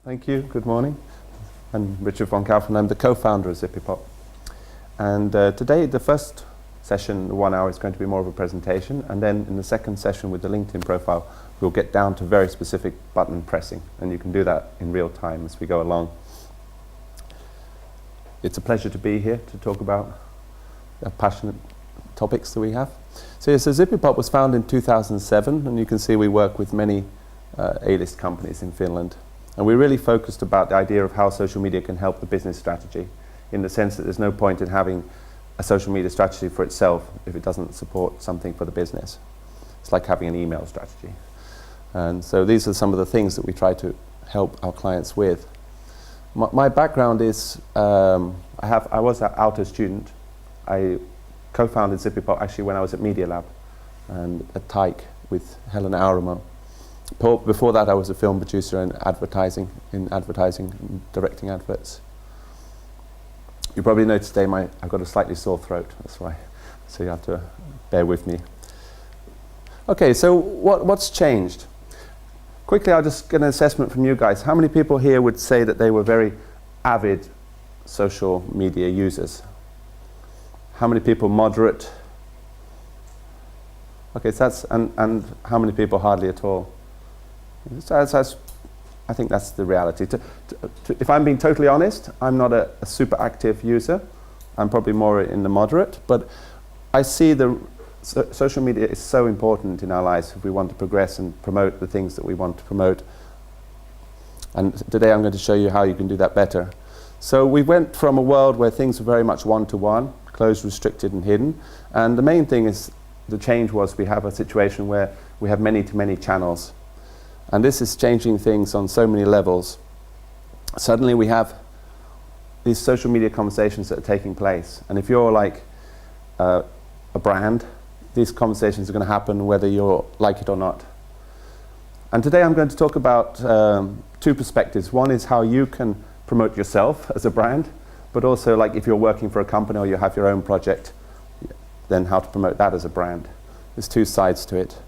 Thank you. Good morning. I'm Richard von Kaufmann. I'm the co-founder of ZippyPop. And today, the first session, the 1 hour, is going to be more of a presentation. And then in the second session with the LinkedIn profile, we'll get down to very specific button pressing. And you can do that in real time as we go along. It's a pleasure to be here to talk about the passionate topics that we have. So ZippyPop was founded in 2007. And you can see we work with many A-list companies in Finland. And we really focused about the idea of how social media can help the business strategy, in the sense that there's no point in having a social media strategy for itself if it doesn't support something for the business. It's like having an email strategy. And so these are some of the things that we try to help our clients with. My background is, I was an outer student. I co-founded ZippyPop actually when I was at Media Lab and at Tyke with Helena Auramo. Before that, I was a film producer in advertising, directing adverts. You probably noticed today I've got a slightly sore throat, that's why. So you have to bear with me. Okay, so what's changed? Quickly, I'll just get an assessment from you guys. How many people here would say that they were very avid social media users? How many people moderate? Okay, so that's, and how many people hardly at all? I think that's the reality. If I'm being totally honest, I'm not a super active user. I'm probably more in the moderate, but I see social media is so important in our lives if we want to progress and promote the things that we want to promote. And today I'm going to show you how you can do that better. So we went from a world where things were very much one-to-one, closed, restricted and hidden. And the main thing is, the change was we have a situation where we have many-to-many channels. And this is changing things on so many levels. Suddenly we have these social media conversations that are taking place. And if you're like a brand, these conversations are going to happen whether you like it or not. And today I'm going to talk about two perspectives. One is how you can promote yourself as a brand, but also like if you're working for a company or you have your own project, then how to promote that as a brand. There's two sides to it.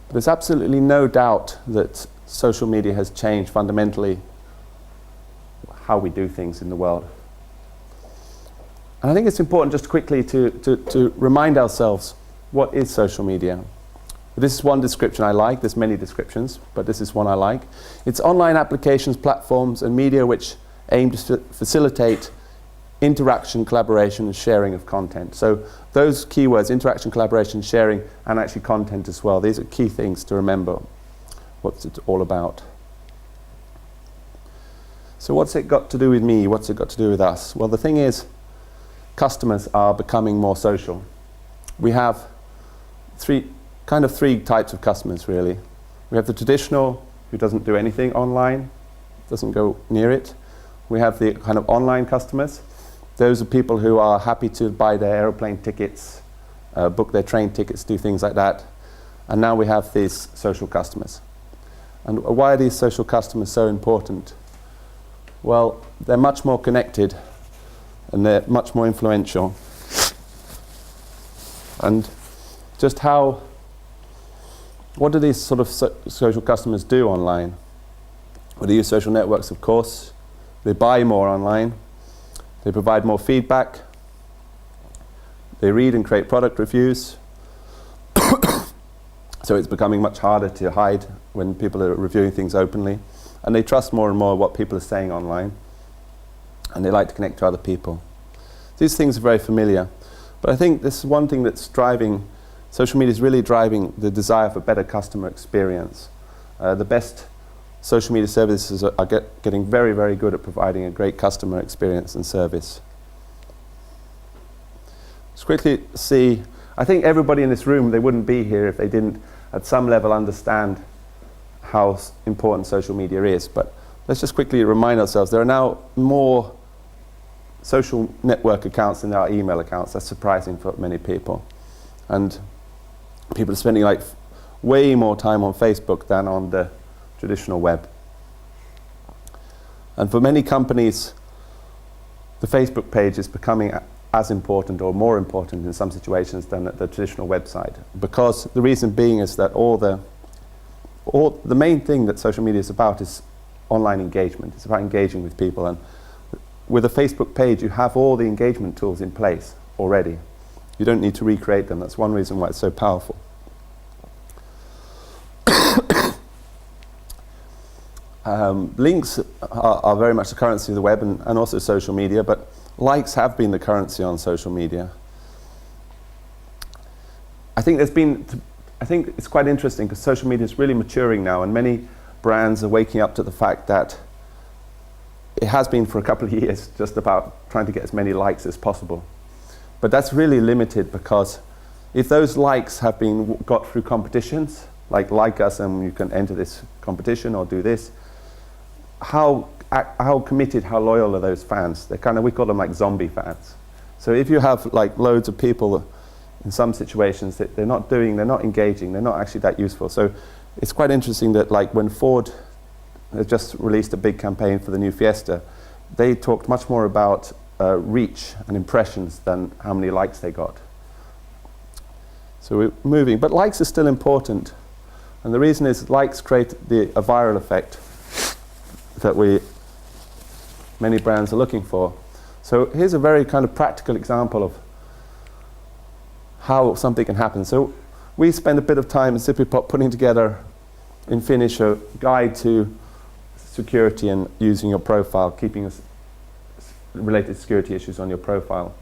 There's absolutely no doubt that social media has changed fundamentally how we do things in the world. And I think it's important just quickly to remind ourselves, what is social media? This is one description I like. There's many descriptions, but this is one I like. It's online applications, platforms, and media which aim to facilitate interaction, collaboration, and sharing of content. So those keywords, interaction, collaboration, sharing, and actually content as well. These are key things to remember. What's it all about? So what's it got to do with me? What's it got to do with us? Well, the thing is, customers are becoming more social. We have three types of customers, really. We have the traditional, who doesn't do anything online, doesn't go near it. We have the kind of online customers. Those are people who are happy to buy their aeroplane tickets, book their train tickets, do things like that. And now we have these social customers. And why are these social customers so important? Well, they're much more connected and they're much more influential. And just what do these sort of social customers do online? Well, they use social networks, of course. They buy more online. They provide more feedback. They read and create product reviews. So it's becoming much harder to hide when people are reviewing things openly. And they trust more and more what people are saying online. And they like to connect to other people. These things are very familiar. But I think this is one thing that's driving, social media is really driving the desire for better customer experience. The best social media services are getting very, very good at providing a great customer experience and service. Let's quickly see, I think everybody in this room, they wouldn't be here if they didn't at some level understand how important social media is. But let's just quickly remind ourselves, there are now more social network accounts than there are email accounts. That's surprising for many people. And people are spending like way more time on Facebook than on the traditional web. And for many companies, the Facebook page is becoming as important or more important in some situations than the traditional website. Because the reason being is that the main thing that social media is about is online engagement. It's about engaging with people. And with a Facebook page, you have all the engagement tools in place already. You don't need to recreate them. That's one reason why it's so powerful. Links are very much the currency of the web and also social media, but likes have been the currency on social media. I think it's quite interesting because social media is really maturing now, and many brands are waking up to the fact that it has been for a couple of years just about trying to get as many likes as possible. But that's really limited, because if those likes have been got through competitions, like us and you can enter this competition or do this, how committed, how loyal are those fans? They're we call them like zombie fans. So if you have like loads of people in some situations that they're not engaging, they're not actually that useful. So it's quite interesting that like when Ford has just released a big campaign for the new Fiesta, they talked much more about reach and impressions than how many likes they got. So we're moving, but likes are still important. And the reason is likes create a viral effect that many brands are looking for. So here's a very kind of practical example of how something can happen. So we spend a bit of time in ZippyPop putting together in Finnish a guide to security and using your profile, keeping related security issues on your profile.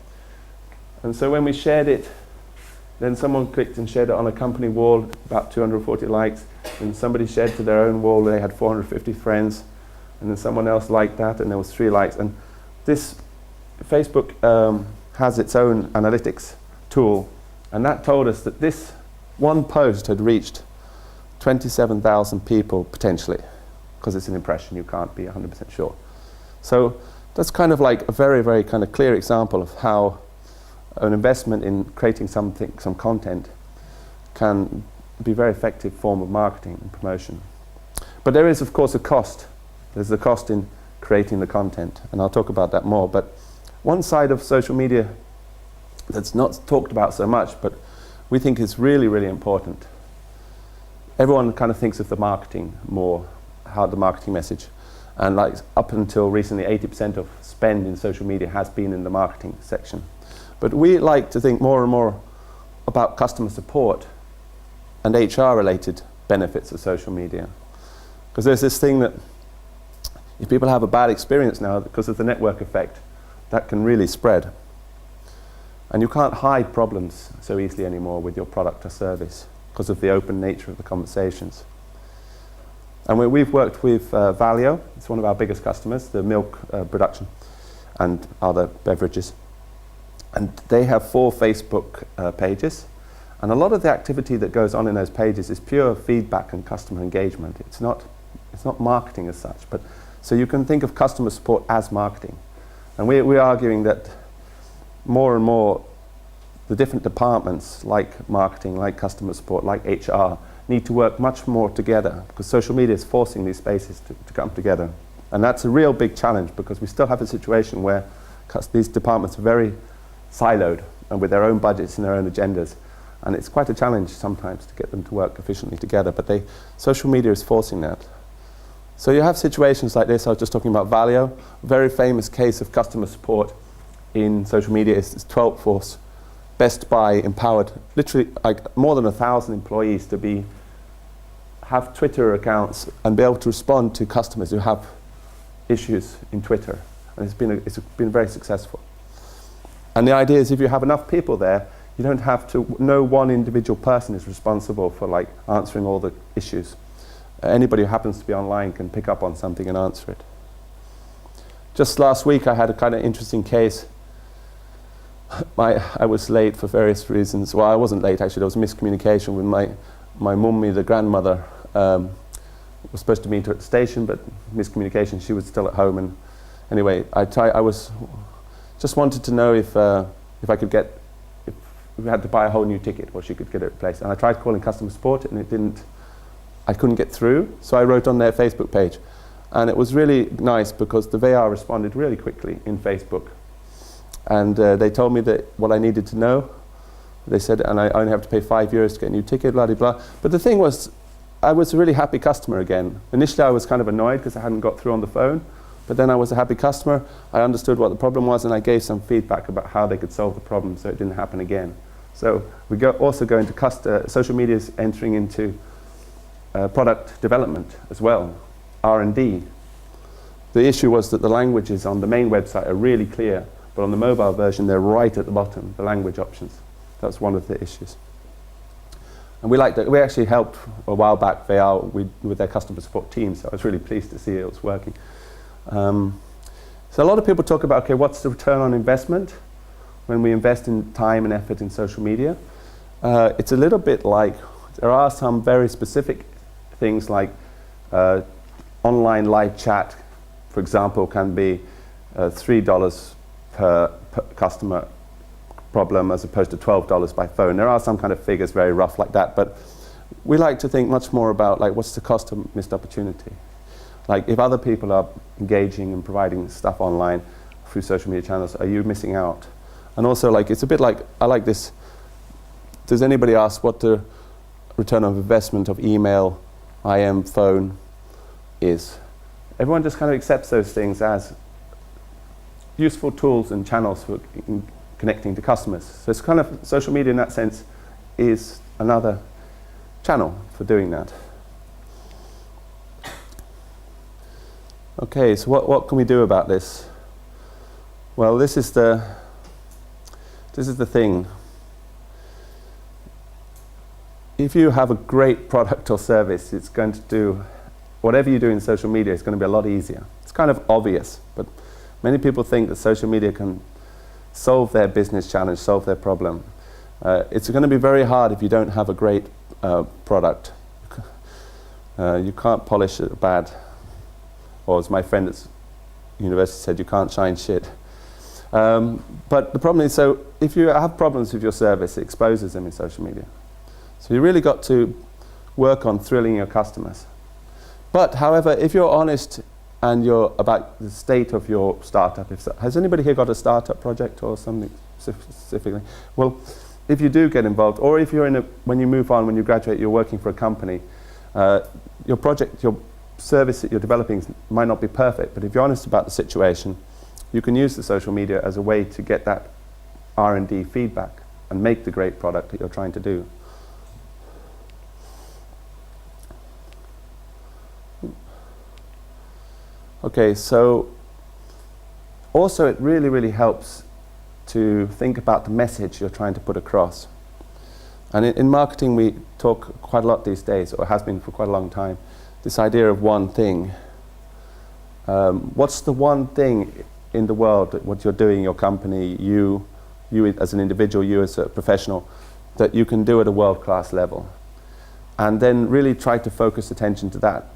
And so when we shared it, then someone clicked and shared it on a company wall, about 240 likes, and somebody shared to their own wall, they had 450 friends, and then someone else liked that, and there was 3 likes. And this Facebook has its own analytics tool, and that told us that this one post had reached 27,000 people potentially, because it's an impression, you can't be 100% sure. So that's kind of like a very, very kind of clear example of how an investment in creating some content can be a very effective form of marketing and promotion. But there is, of course, a cost. There's the cost in creating the content, and I'll talk about that more. But one side of social media that's not talked about so much, but we think is really, really important. Everyone kind of thinks of the marketing more, how the marketing message. And like up until recently, 80% of spend in social media has been in the marketing section. But we like to think more and more about customer support and HR-related benefits of social media. Because there's this thing that if people have a bad experience now because of the network effect, that can really spread. And you can't hide problems so easily anymore with your product or service because of the open nature of the conversations. And we've worked with Valio. It's one of our biggest customers, the milk production and other beverages. And they have 4 Facebook pages. And a lot of the activity that goes on in those pages is pure feedback and customer engagement. It's not marketing as such. But so you can think of customer support as marketing. And we're arguing that more and more the different departments like marketing, like customer support, like HR need to work much more together, because social media is forcing these spaces to come together. And that's a real big challenge, because we still have a situation where these departments are very siloed and with their own budgets and their own agendas. And it's quite a challenge sometimes to get them to work efficiently together, but social media is forcing that. So you have situations like this. I was just talking about Valio. A very famous case of customer support in social media is 12th Force. Best Buy empowered literally like more than 1,000 employees to have Twitter accounts and be able to respond to customers who have issues in Twitter. And it's been very successful. And the idea is if you have enough people there, you don't have to, no one individual person is responsible for like answering all the issues. Anybody who happens to be online can pick up on something and answer it. Just last week I had a kind of interesting case. I was late for various reasons. Well, I wasn't late actually, there was miscommunication with my mummy, the grandmother. Was supposed to meet her at the station, but miscommunication, she was still at home. And anyway, I just wanted to know if we had to buy a whole new ticket or she could get it replaced. And I tried calling customer support and I couldn't get through. So I wrote on their Facebook page. And it was really nice because the VR responded really quickly in Facebook. And they told me that what I needed to know. They said, and I only have to pay €5 to get a new ticket, blah, blah, blah. But the thing was, I was a really happy customer again. Initially I was kind of annoyed because I hadn't got through on the phone, but then I was a happy customer. I understood what the problem was, and I gave some feedback about how they could solve the problem so it didn't happen again. So we also go into social media is entering into product development as well, R&D. The issue was that the languages on the main website are really clear, but on the mobile version they're right at the bottom, the language options. That's one of the issues. And we actually helped a while back with their customer support team, so I was really pleased to see it was working. So a lot of people talk about, okay, what's the return on investment when we invest in time and effort in social media? It's a little bit like, there are some very specific things like online live chat, for example, can be $3 per customer problem as opposed to $12 by phone. There are some kind of figures very rough like that, but we like to think much more about like what's the cost of missed opportunity. Like if other people are engaging and providing stuff online through social media channels, are you missing out? And also like it's a bit like, I like this, does anybody ask what the return on investment of email, IM, phone is? Everyone just kind of accepts those things as useful tools and channels for connecting to customers. So it's kind of, social media in that sense is another channel for doing that. Okay, so what can we do about this? Well, this is the thing. If you have a great product or service, it's going to do, whatever you do in social media, it's going to be a lot easier. It's kind of obvious, but many people think that social media can solve their business challenge, solve their problem. It's going to be very hard if you don't have a great product. You can't polish it bad. Or as my friend at university said, you can't shine shit. But the problem is, so if you have problems with your service, it exposes them in social media. So you really got to work on thrilling your customers. But however, if you're honest and you're about the state of your startup, has anybody here got a startup project or something specifically? Well, if you do get involved, or if you're when you move on, when you graduate, you're working for a company, your project, your service that you're developing might not be perfect, but if you're honest about the situation, you can use the social media as a way to get that R&D feedback and make the great product that you're trying to do. Okay, so also it really, really helps to think about the message you're trying to put across. And in marketing we talk quite a lot these days, or has been for quite a long time, this idea of one thing. What's the one thing in the world, that what you're doing, your company, you as an individual, you as a professional, that you can do at a world-class level? And then really try to focus attention to that.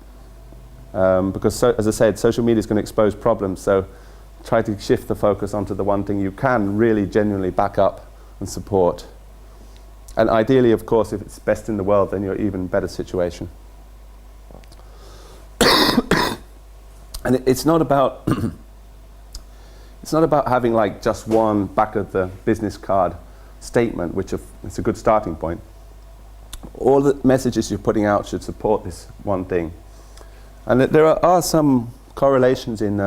Because, as I said, social media is going to expose problems, so try to shift the focus onto the one thing you can really genuinely back up and support. And ideally, of course, if it's best in the world, then you're in an even better situation. And it's not about it's not about having like just one back of the business card statement, which it's a good starting point. All the messages you're putting out should support this one thing. And there are some correlations in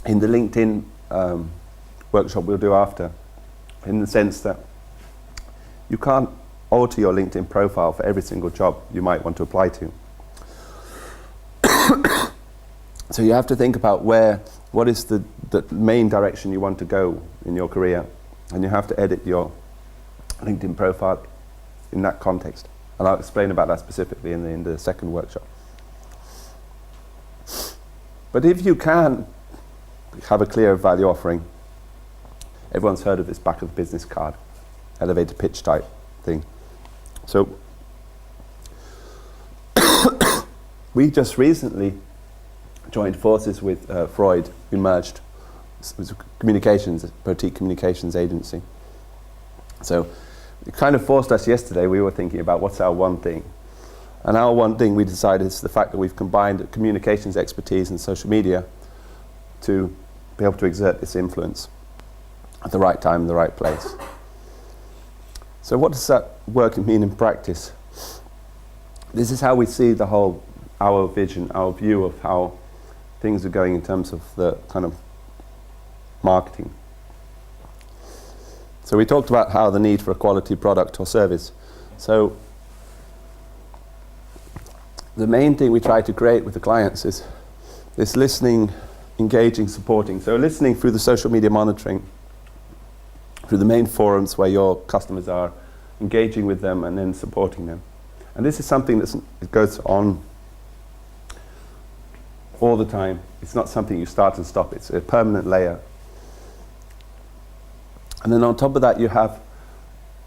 in the LinkedIn workshop we'll do after, in the sense that you can't alter your LinkedIn profile for every single job you might want to apply to. So you have to think about what is the main direction you want to go in your career, and you have to edit your LinkedIn profile in that context. And I'll explain about that specifically in the second workshop. But if you can have a clear value offering, everyone's heard of this back of the business card, elevator pitch type thing. So we just recently joined forces with Freud. We merged. It was a boutique communications agency. So it kind of forced us yesterday. We were thinking about what's our one thing. And our one thing we decided is the fact that we've combined communications expertise and social media to be able to exert this influence. at the right time, in the right place. So what does that work mean in practice? This is how we see our vision, our view of how things are going in terms of the kind of marketing. So we talked about how the need for a quality product or service. So the main thing we try to create with the clients is this listening, engaging, supporting. So listening through the social media monitoring, through the main forums where your customers are, engaging with them and then supporting them. And this is something that goes on all the time. It's not something you start and stop. It's a permanent layer. And then on top of that, you have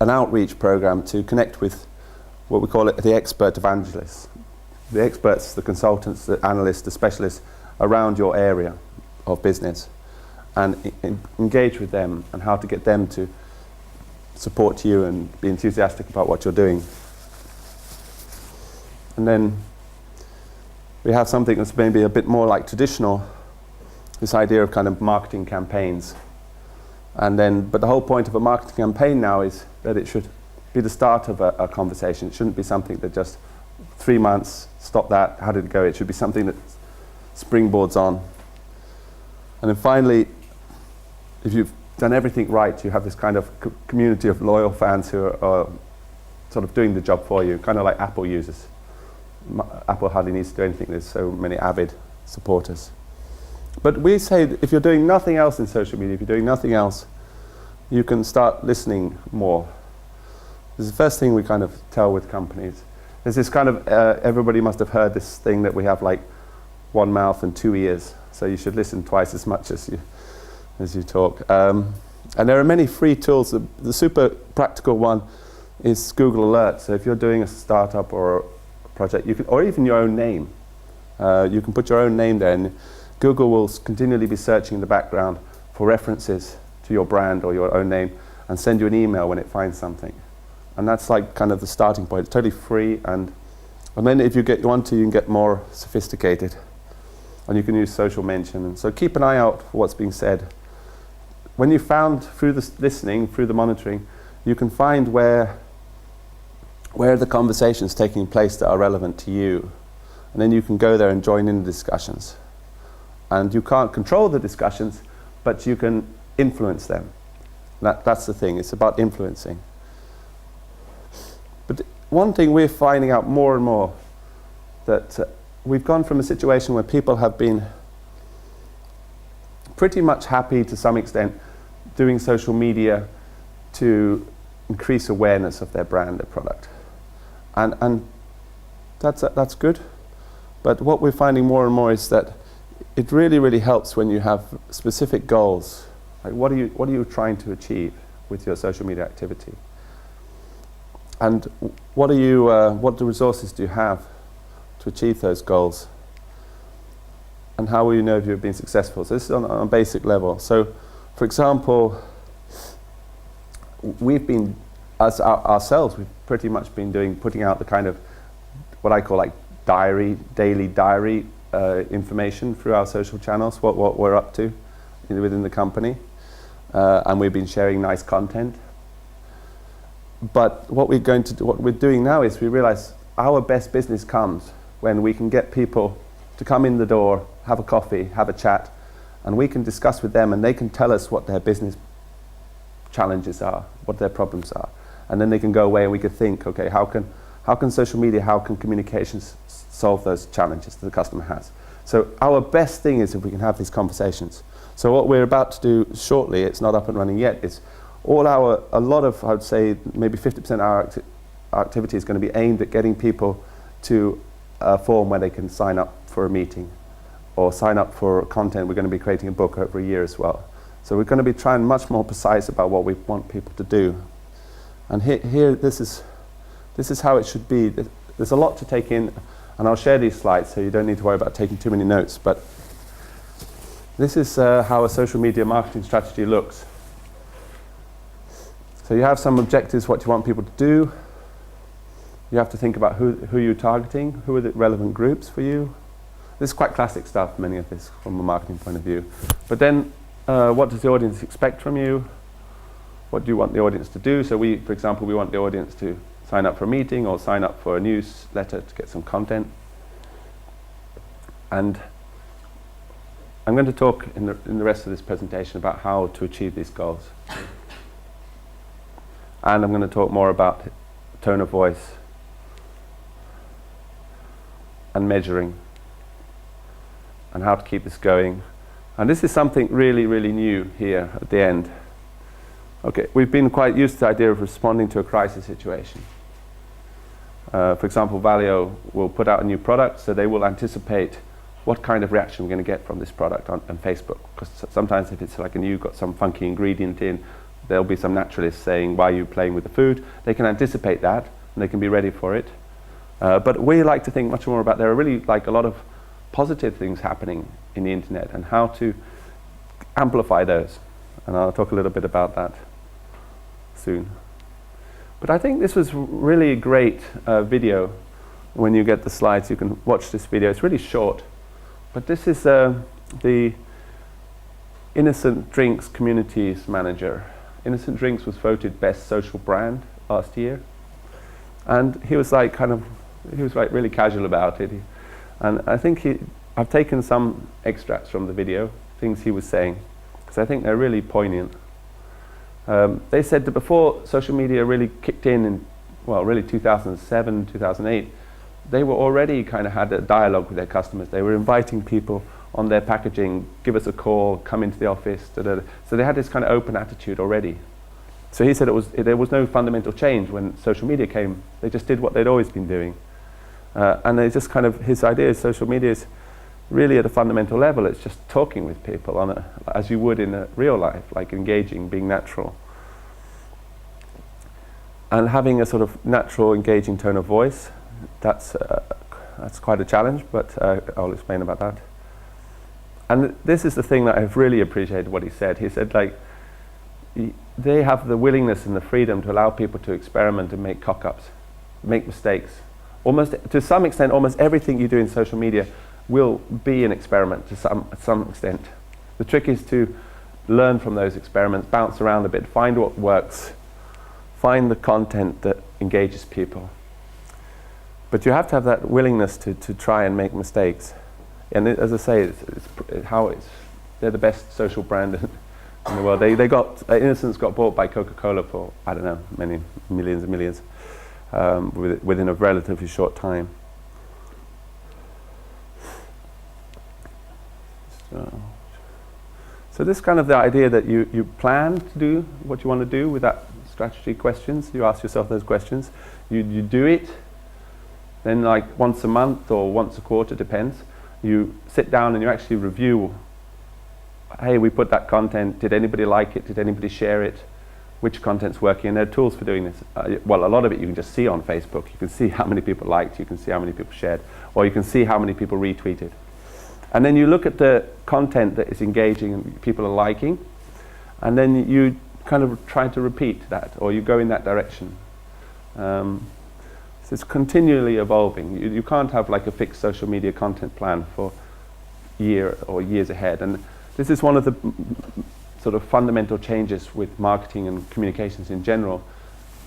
an outreach program to connect with what we call it the expert evangelists. The experts, the consultants, the analysts, the specialists around your area of business, and engage with them and how to get them to support you and be enthusiastic about what you're doing. And then we have something that's maybe a bit more like traditional, this idea of kind of marketing campaigns. And then, but the whole point of a marketing campaign now is that it should be the start of a conversation. It shouldn't be something that just 3 months, stop that, how did it go? It should be something that springboards on. And then finally, if you've done everything right, you have this kind of community of loyal fans who are sort of doing the job for you, kind of like Apple users. Apple hardly needs to do anything, there's so many avid supporters. But we say that if you're doing nothing else in social media, if you're doing nothing else, you can start listening more. This is the first thing we kind of tell with companies. There's this kind of, everybody must have heard this thing that we have like one mouth and 2 ears, so you should listen twice as much as you talk. And there are many free tools. The super practical one is Google Alerts. So if you're doing a startup or a project, you can, or even your own name, you can put your own name there, and Google will continually be searching in the background for references to your brand or your own name and send you an email when it finds something. And that's like kind of the starting point. It's totally free, and then if you want to, you can get more sophisticated. And you can use social mention. And so keep an eye out for what's being said. When you found through the listening, through the monitoring, you can find where the conversation's taking place that are relevant to you. And then you can go there and join in the discussions. And you can't control the discussions, but you can influence them. That's the thing, it's about influencing. But one thing we're finding out more and more, that we've gone from a situation where people have been pretty much happy to some extent doing social media to increase awareness of their brand, their product. And that's good. But what we're finding more and more is that it really, really helps when you have specific goals. Like what are you trying to achieve with your social media activity? And what the resources do you have to achieve those goals? And how will you know if you've been successful? So this is on a basic level. So, for example, we've been, ourselves, we've pretty much been putting out the kind of, what I call like daily diary information through our social channels, what we're up to within the company. And we've been sharing nice content. But what we're doing now is we realize our best business comes when we can get people to come in the door, have a coffee, have a chat, and we can discuss with them, and they can tell us what their business challenges are, what their problems are. And then they can go away and we can think, okay, how can social media, how can communications solve those challenges that the customer has? So our best thing is if we can have these conversations. So what we're about to do shortly, it's not up and running yet, is a lot of, I would say, maybe 50% of our activity is going to be aimed at getting people to a form where they can sign up for a meeting or sign up for content. We're going to be creating a book over a year as well. So we're going to be trying much more precise about what we want people to do. And here this is how it should be. There's a lot to take in, and I'll share these slides so you don't need to worry about taking too many notes. But this is how a social media marketing strategy looks. So you have some objectives, what you want people to do. You have to think about who you're targeting, who are the relevant groups for you. This is quite classic stuff, many of this, from a marketing point of view. But then, what does the audience expect from you? what do you want the audience to do? So we, for example, we want the audience to sign up for a meeting or sign up for a newsletter to get some content. And I'm going to talk in the rest of this presentation about how to achieve these goals. And I'm going to talk more about tone of voice and measuring and how to keep this going. And this is something really, really new here at the end. Okay, we've been quite used to the idea of responding to a crisis situation. For example, Valio will put out a new product, so they will anticipate what kind of reaction we're going to get from this product on Facebook. Because sometimes if it's like you've got some funky ingredient in, there'll be some naturalists saying, why are you playing with the food? They can anticipate that, and they can be ready for it. But we like to think much more about, there are really like a lot of positive things happening in the internet and how to amplify those. And I'll talk a little bit about that soon. But I think this was really a great video. When you get the slides, you can watch this video. It's really short. But this is the Innocent Drinks Communities Manager. Innocent Drinks was voted best social brand last year. And he was like really casual about it. And I think I've taken some extracts from the video, things he was saying, because I think they're really poignant. They said that before social media really kicked in, well, really 2007, 2008, they were already kind of had a dialogue with their customers. They were inviting people on their packaging, give us a call, come into the office, da-da-da. So they had this kind of open attitude already. So he said there was no fundamental change when social media came. They just did what they'd always been doing. And they just kind of, his idea is social media is really at a fundamental level. It's just talking with people as you would in a real life, like engaging, being natural. And having a sort of natural, engaging tone of voice. That's quite a challenge, but I'll explain about that. And this is the thing that I've really appreciated what he said. He said, like, they have the willingness and the freedom to allow people to experiment and make cock-ups, make mistakes. Almost, to some extent, almost everything you do in social media will be an experiment to some extent. The trick is to learn from those experiments, bounce around a bit, find what works, find the content that engages people. But you have to have that willingness to try and make mistakes. And as I say, they're the best social brand in the world. Innocence got bought by Coca-Cola for, I don't know, many millions and millions within a relatively short time. So this kind of the idea that you plan to do what you want to do with that strategy questions. You ask yourself those questions. You do it. Then like once a month or once a quarter, depends. You sit down and you actually review, hey, we put that content, did anybody like it, did anybody share it, which content's working, and there are tools for doing this. Well, a lot of it you can just see on Facebook. You can see how many people liked, you can see how many people shared, or you can see how many people retweeted. And then you look at the content that is engaging and people are liking, and then you kind of try to repeat that, or you go in that direction. So it's continually evolving. You can't have like a fixed social media content plan for year or years ahead. And this is one of the sort of fundamental changes with marketing and communications in general.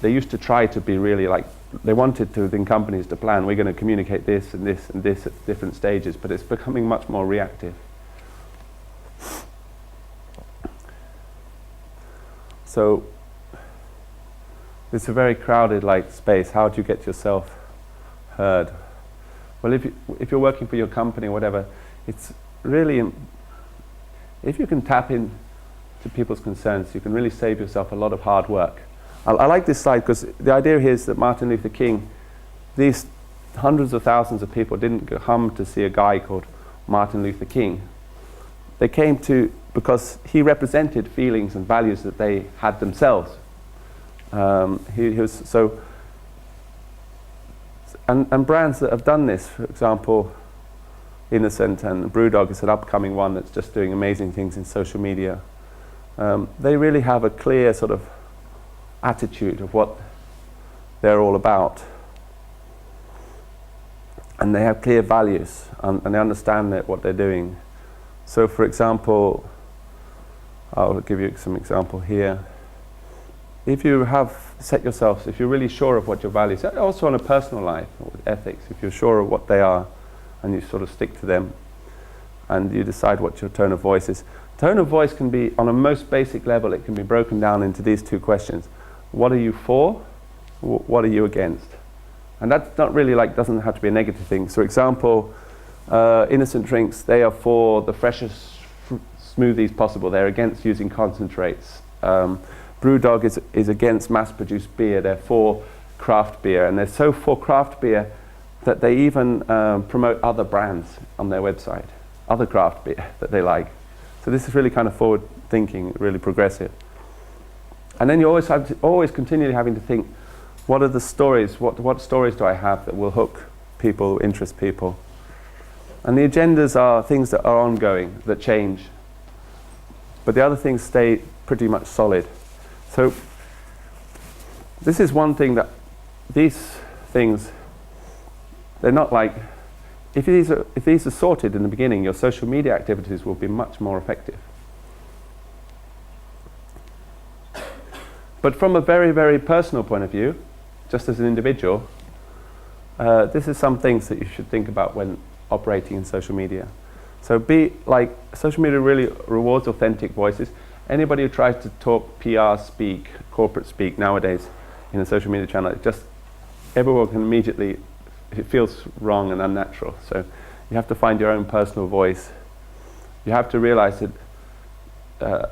They used to try to be really like, they wanted to, in companies, to plan, we're going to communicate this and this and this at different stages, but it's becoming much more reactive. So it's a very crowded like space. How do you get yourself heard? Well, if you're working for your company or whatever, it's really, if you can tap into people's concerns, you can really save yourself a lot of hard work. I like this slide because the idea here is that Martin Luther King, these hundreds of thousands of people didn't come to see a guy called Martin Luther King. They came to because he represented feelings and values that they had themselves. He was so, and brands that have done this, for example, Innocent and Brewdog is an upcoming one that's just doing amazing things in social media. They really have a clear sort of attitude of what they're all about, and they have clear values, and they understand what they're doing. So, for example, I'll give you some example here. if you have set yourself, if you're really sure of what your values are, also on a personal life, with ethics, if you're sure of what they are, and you sort of stick to them, and you decide what your tone of voice is. Tone of voice can be, on a most basic level, it can be broken down into these two questions. What are you for? What are you against? And that's not really like, doesn't have to be a negative thing. So, for example, Innocent Drinks, they are for the freshest smoothies possible. They're against using concentrates. Brewdog is against mass-produced beer. They're for craft beer. And they're so for craft beer that they even promote other brands on their website, other craft beer that they like. So this is really kind of forward-thinking, really progressive. And then you always have to, always continually having to think, what are the stories? What stories do I have that will hook people, interest people? And the agendas are things that are ongoing, that change. But the other things stay pretty much solid. So this is one thing that these things, they're not like, if these are sorted in the beginning, your social media activities will be much more effective. But from a very, very personal point of view, just as an individual, this is some things that you should think about when operating in social media. So social media really rewards authentic voices. Anybody who tries to talk PR speak, corporate speak nowadays in a social media channel, everyone can immediately, it feels wrong and unnatural. So you have to find your own personal voice. You have to realize that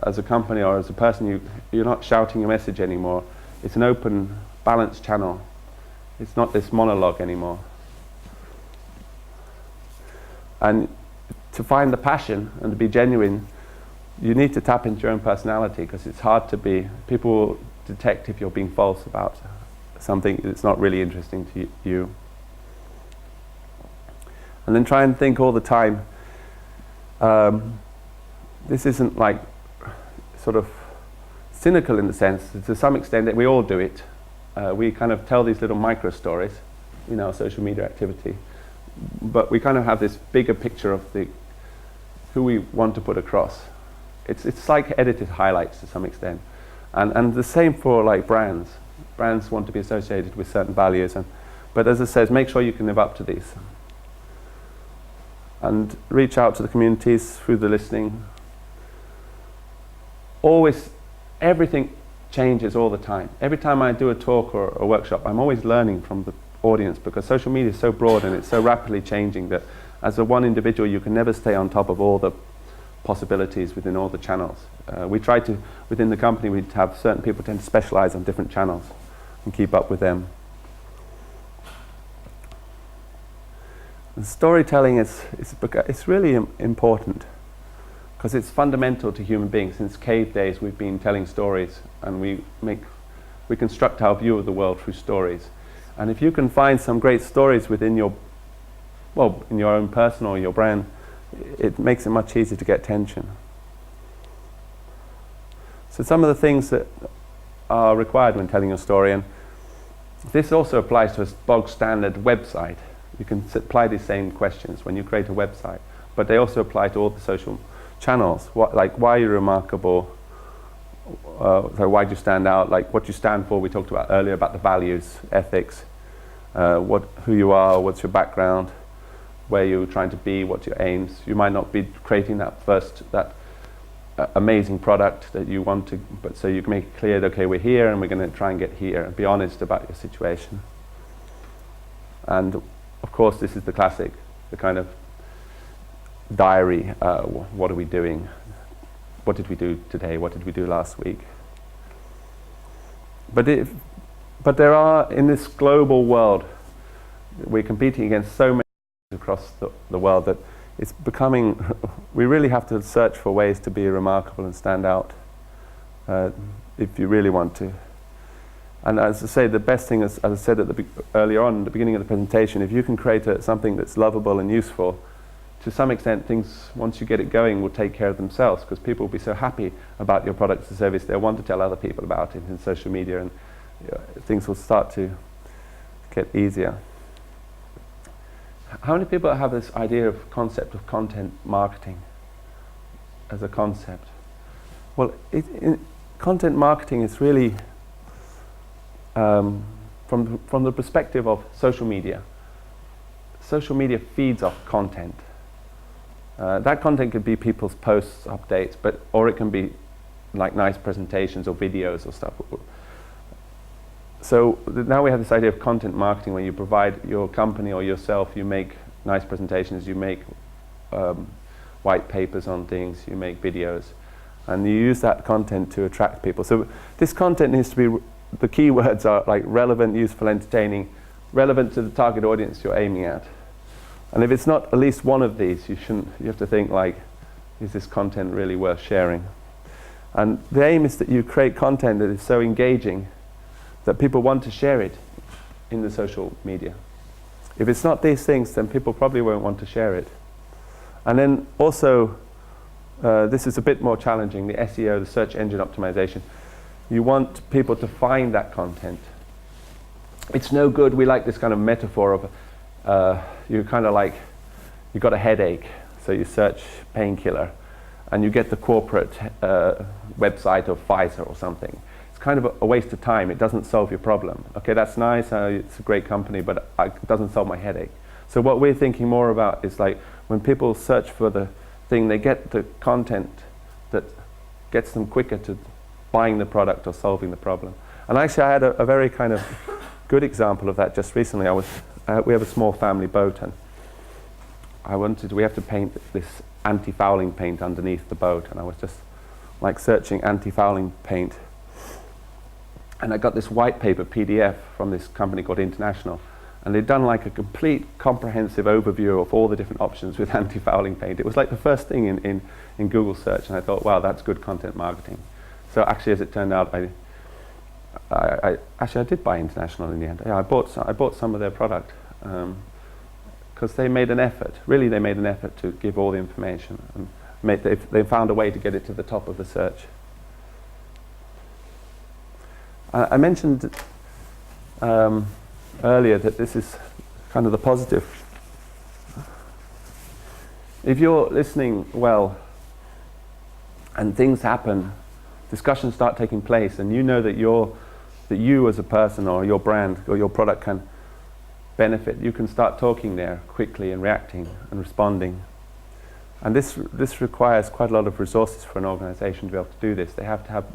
as a company or as a person, you're not shouting a message anymore. It's an open, balanced channel. It's not this monologue anymore. And to find the passion and to be genuine, you need to tap into your own personality, because it's hard to be, people will detect if you're being false about something that's not really interesting to you. And then try and think all the time, this isn't like sort of cynical in the sense, to some extent that we all do it. We kind of tell these little micro stories in our social media activity, but we kind of have this bigger picture of who we want to put across. It's like edited highlights to some extent, and the same for like brands. Brands want to be associated with certain values, but as it says, make sure you can live up to these, and reach out to the communities through the listening. Always, everything changes all the time. Every time I do a talk or a workshop, I'm always learning from the audience, because social media is so broad and it's so rapidly changing that as a one individual you can never stay on top of all the possibilities within all the channels. We try to, within the company, we have certain people tend to specialize on different channels and keep up with them. And storytelling it's really important, because it's fundamental to human beings. Since cave days we've been telling stories, and we construct our view of the world through stories. And if you can find some great stories within your, in your own person or your brand, it makes it much easier to get attention. So some of the things that are required when telling your story, and this also applies to a bog standard website. You can apply these same questions when you create a website, but they also apply to all the social channels. Like, why are you remarkable? So why do you stand out? Like, what you stand for, we talked about earlier about the values, ethics, who you are, what's your background, where you're trying to be, what's your aims. You might not be creating that amazing product that you want to, but so you can make it clear that, okay, we're here and we're going to try and get here, and be honest about your situation. And of course, this is the classic, the kind of diary. What are we doing? What did we do today? What did we do last week? But there are, in this global world, we're competing against so many across the world that it's becoming, we really have to search for ways to be remarkable and stand out if you really want to. And as I say, the best thing, as I said earlier on, at the beginning of the presentation, if you can create something that's lovable and useful, to some extent things, once you get it going, will take care of themselves, because people will be so happy about your product or service, they'll want to tell other people about it in social media, and things will start to get easier. How many people have this concept of content marketing as a concept? Well, content marketing is really from the perspective of social media feeds off content. That content could be people's posts, updates, or it can be like nice presentations or videos or stuff. So now we have this idea of content marketing, where you provide your company or yourself, you make nice presentations, you make white papers on things, you make videos, and you use that content to attract people. So this content needs to be, the key words are like relevant, useful, entertaining, relevant to the target audience you're aiming at. And if it's not at least one of these, you have to think like, is this content really worth sharing? And the aim is that you create content that is so engaging that people want to share it in the social media. If it's not these things, then people probably won't want to share it. And then also, this is a bit more challenging, the SEO, the search engine optimization. You want people to find that content. It's no good, we like this kind of metaphor of you kind of like, you got a headache, so you search painkiller, and you get the corporate website of Pfizer or something. It's kind of a waste of time. It doesn't solve your problem. Okay, that's nice, it's a great company, but it doesn't solve my headache. So what we're thinking more about is like, when people search for the thing, they get the content that gets them quicker to buying the product or solving the problem. And actually I had a very kind of good example of that just recently. We have a small family boat, and we have to paint this anti-fouling paint underneath the boat, and I was just like searching anti-fouling paint, and I got this white paper PDF from this company called International, and they'd done like a complete comprehensive overview of all the different options with anti-fouling paint. It was like the first thing in Google search, and I thought, wow, that's good content marketing. So actually, as it turned out, I did buy International in the end. Yeah, I bought some of their product because they made an effort. Really, they made an effort to give all the information, and they found a way to get it to the top of the search. I mentioned earlier that this is kind of the positive. If you're listening well, and things happen, discussions start taking place, and you know that you as a person or your brand or your product can benefit, you can start talking there quickly and reacting and responding. And this requires quite a lot of resources for an organization to be able to do this. They have to have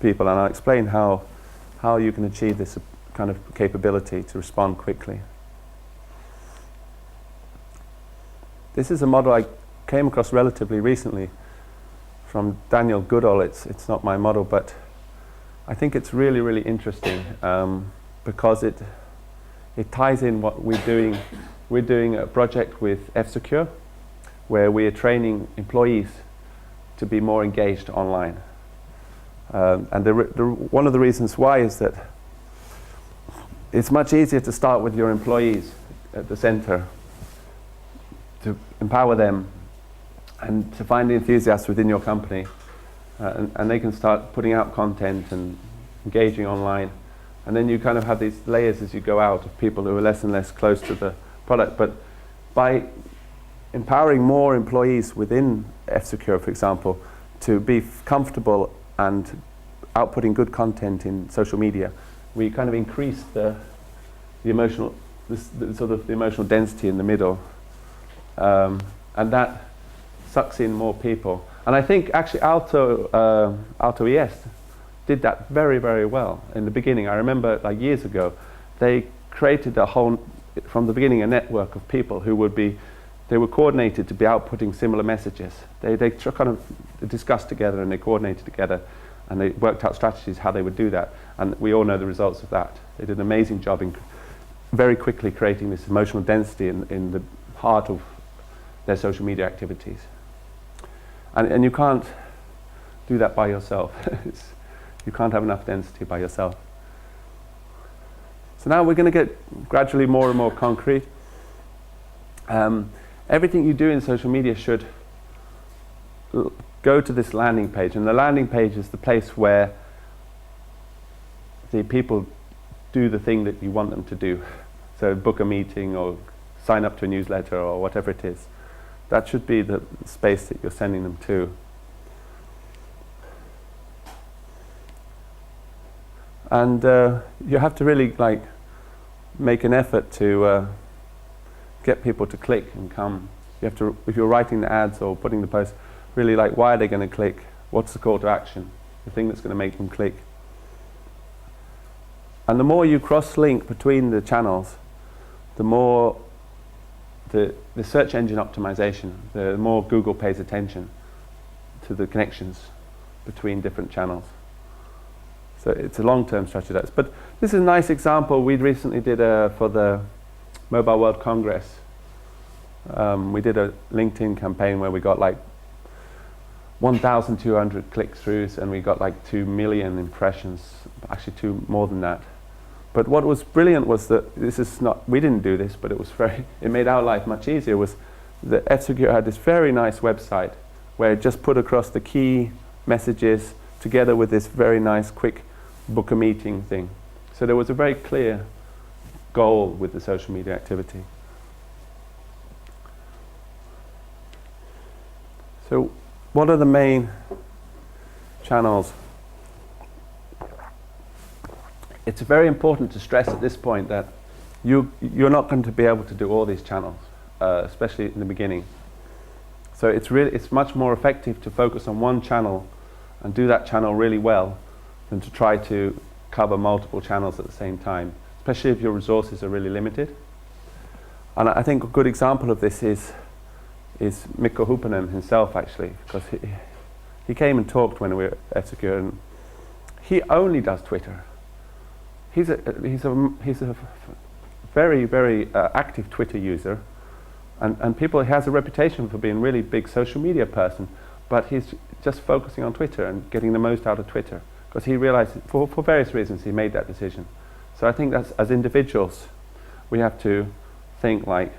people, and I'll explain how you can achieve this kind of capability to respond quickly. This is a model I came across relatively recently from Daniel Goodall. It's not my model, but I think it's really, really interesting because it ties in what we're doing. We're doing a project with F-Secure where we are training employees to be more engaged online. And one of the reasons why is that it's much easier to start with your employees at the center, to empower them and to find the enthusiasts within your company, and they can start putting out content and engaging online. And then you kind of have these layers as you go out of people who are less and less close to the product. But by empowering more employees within F-Secure, for example, to be comfortable and outputting good content in social media, we kind of increase the emotional, the emotional density in the middle, and that sucks in more people. And I think actually Alto ES did that very, very well in the beginning. I remember like years ago, they created from the beginning, a network of people who they were coordinated to be outputting similar messages. They kind of discussed together and they coordinated together, and they worked out strategies how they would do that. And we all know the results of that. They did an amazing job in very quickly creating this emotional density in the heart of their social media activities. And you can't do that by yourself. You can't have enough density by yourself. So now we're going to get gradually more and more concrete. Everything you do in social media should go to this landing page, and the landing page is the place where the people do the thing that you want them to do. So book a meeting or sign up to a newsletter or whatever it is. That should be the space that you're sending them to. And you have to really like make an effort to get people to click and come. You have to, if you're writing the ads or putting the posts, really like, why are they going to click? What's the call to action? The thing that's going to make them click. And the more you cross-link between the channels, the more the search engine optimization, the more Google pays attention to the connections between different channels. So it's a long-term strategy. But this is a nice example. We recently did for the Mobile World Congress. We did a LinkedIn campaign where we got like 1,200 click-throughs and we got like 2 million impressions, actually more than that. But what was brilliant was that this is not, we didn't do this, but it was it made our life much easier, was that F-Secure had this very nice website where it just put across the key messages together with this very nice quick book a meeting thing. So there was a very clear goal with the social media activity. So what are the main channels? It's very important to stress at this point that you're not going to be able to do all these channels, especially in the beginning. So it's much more effective to focus on one channel and do that channel really well than to try to cover multiple channels at the same time, especially if your resources are really limited. And I think a good example of this is Mikko Huppanen himself, actually, because he came and talked when we were at F-Secure, and he only does Twitter. He's a very, very active Twitter user, and he has a reputation for being a really big social media person, but he's just focusing on Twitter and getting the most out of Twitter, because he realized, for various reasons, he made that decision. So I think that's, as individuals, we have to think like,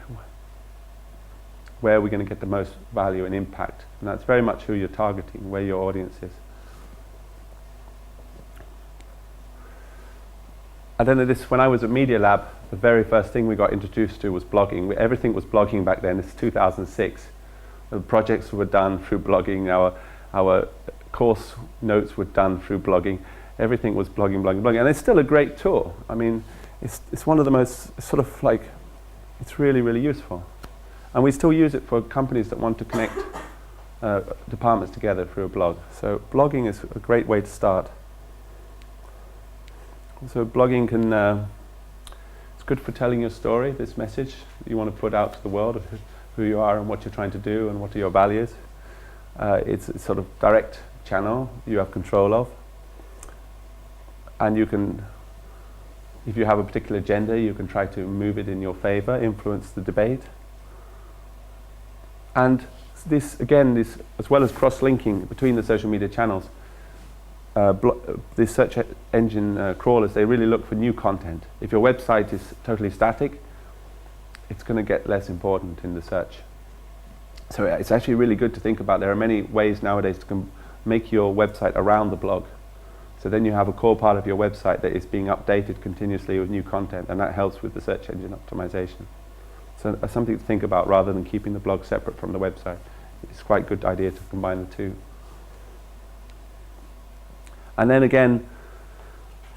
where are we going to get the most value and impact? And that's very much who you're targeting, where your audience is. I don't know this, when I was at Media Lab, the very first thing we got introduced to was blogging. Everything was blogging back then. It's 2006. The projects were done through blogging. Our course notes were done through blogging. Everything was blogging, blogging, blogging. And it's still a great tool. I mean, it's one of the most sort of like, it's really, really useful. And we still use it for companies that want to connect departments together through a blog. So blogging is a great way to start. So blogging it's good for telling your story, this message that you want to put out to the world of who you are and what you're trying to do and what are your values. It's a sort of direct channel you have control of. And you can, if you have a particular agenda, you can try to move it in your favor, influence the debate. And this, again, as well as cross-linking between the social media channels, the search engine crawlers, they really look for new content. If your website is totally static, it's going to get less important in the search. So it's actually really good to think about. There are many ways nowadays to make your website around the blog. So then you have a core part of your website that is being updated continuously with new content, and that helps with the search engine optimization. So something to think about rather than keeping the blog separate from the website. It's quite a good idea to combine the two. And then again,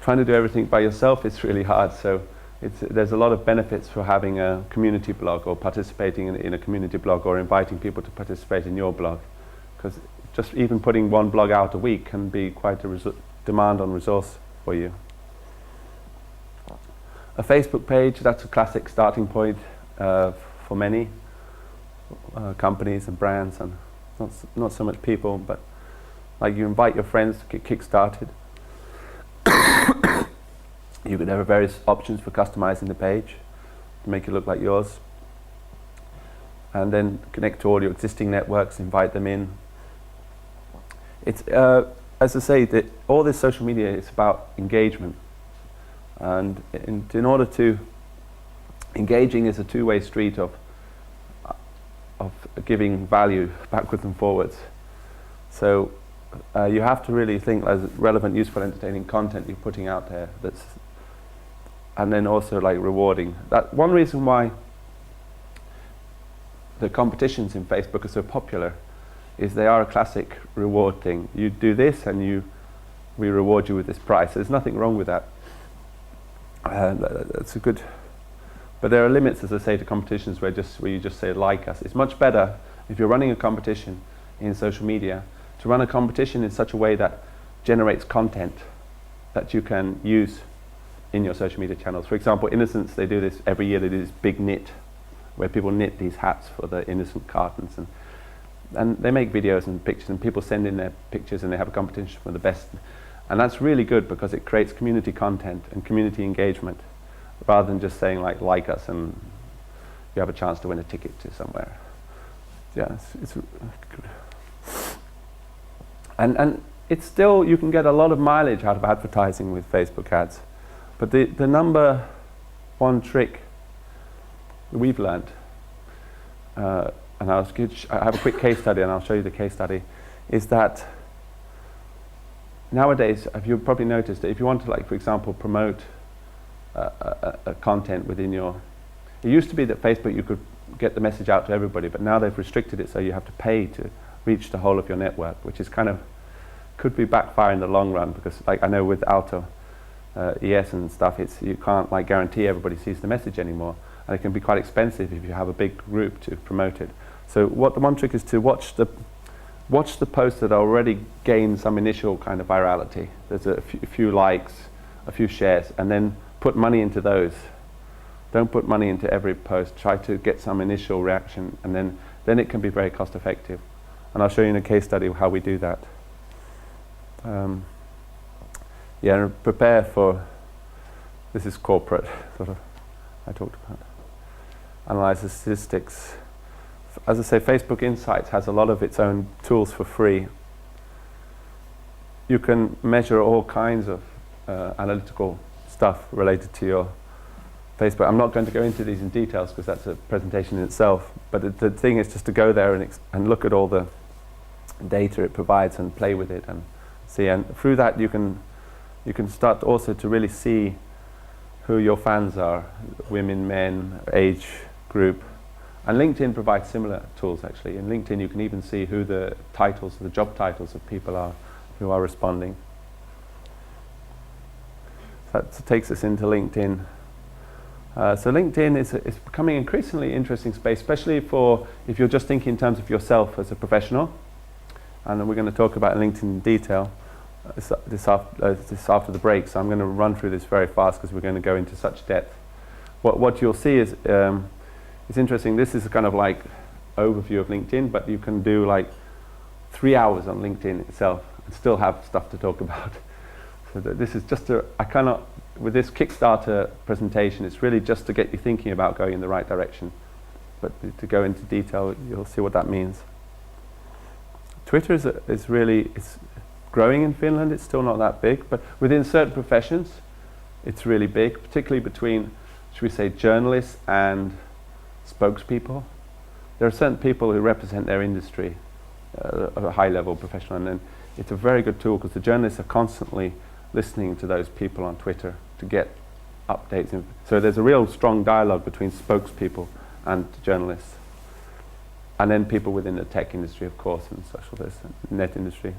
trying to do everything by yourself is really hard. So there's a lot of benefits for having a community blog or participating in a community blog or inviting people to participate in your blog. Because just even putting one blog out a week can be quite a demand on resource for you. A Facebook page, that's a classic starting point for many companies and brands, and not so much people, but like you invite your friends to get kick-started. You could have various options for customizing the page to make it look like yours. And then connect to all your existing networks, invite them in. It's, as I say, all this social media is about engagement. And in order to, engaging is a two-way street of giving value backwards and forwards. So you have to really think as relevant, useful, entertaining content you're putting out there. And then also like rewarding. That one reason why the competitions in Facebook are so popular is they are a classic reward thing. You do this and you we reward you with this price. There's nothing wrong with that. That's a good. But there are limits, as I say, to competitions where you just say like us. It's much better if you're running a competition in social media to run a competition in such a way that generates content that you can use in your social media channels. For example, Innocence, they do this every year. They do this big knit, where people knit these hats for the Innocent cartons, and they make videos and pictures, and people send in their pictures, and they have a competition for the best. And that's really good because it creates community content and community engagement, rather than just saying like us and you have a chance to win a ticket to somewhere. Yeah, it's and it's still, you can get a lot of mileage out of advertising with Facebook ads. But the number one trick we've learned, and I have a quick case study, and I'll show you the case study, is that nowadays, you've probably noticed that if you want to, like, for example, promote a content within your... It used to be that Facebook, you could get the message out to everybody, but now they've restricted it so you have to pay to reach the whole of your network, which is kind of, could be backfire in the long run, because like I know with Alto ES and stuff, you can't like guarantee everybody sees the message anymore, and it can be quite expensive if you have a big group to promote it. So what the one trick is to watch the posts that already gain some initial kind of virality. There's a few likes, a few shares, and then put money into those. Don't put money into every post. Try to get some initial reaction, and then it can be very cost effective. And I'll show you in a case study how we do that. Yeah, and prepare for, this is corporate, sort of, I talked about. Analyze the statistics. As I say, Facebook Insights has a lot of its own tools for free. You can measure all kinds of analytical stuff related to your Facebook. I'm not going to go into these in details because that's a presentation in itself, but the thing is just to go there and look at all the data it provides and play with it and see, and through that you can start also to really see who your fans are, women, men, age group. And LinkedIn provides similar tools actually. In LinkedIn you can even see who the titles, the job titles of people are who are responding. That takes us into LinkedIn. So LinkedIn is becoming an increasingly interesting space, especially for if you're just thinking in terms of yourself as a professional. And we're going to talk about LinkedIn in detail this after the break. So I'm going to run through this very fast because we're going to go into such depth. What you'll see is it's interesting. This is a kind of like overview of LinkedIn, but you can do like 3 hours on LinkedIn itself and still have stuff to talk about. So this is just with this Kickstarter presentation, it's really just to get you thinking about going in the right direction. But to go into detail, you'll see what that means. Twitter is growing in Finland. It's still not that big, but within certain professions, it's really big, particularly between, should we say, journalists and spokespeople. There are certain people who represent their industry at a high level professional, and then it's a very good tool because the journalists are constantly listening to those people on Twitter to get updates. So there's a real strong dialogue between spokespeople and journalists. And then people within the tech industry, of course, and net industry.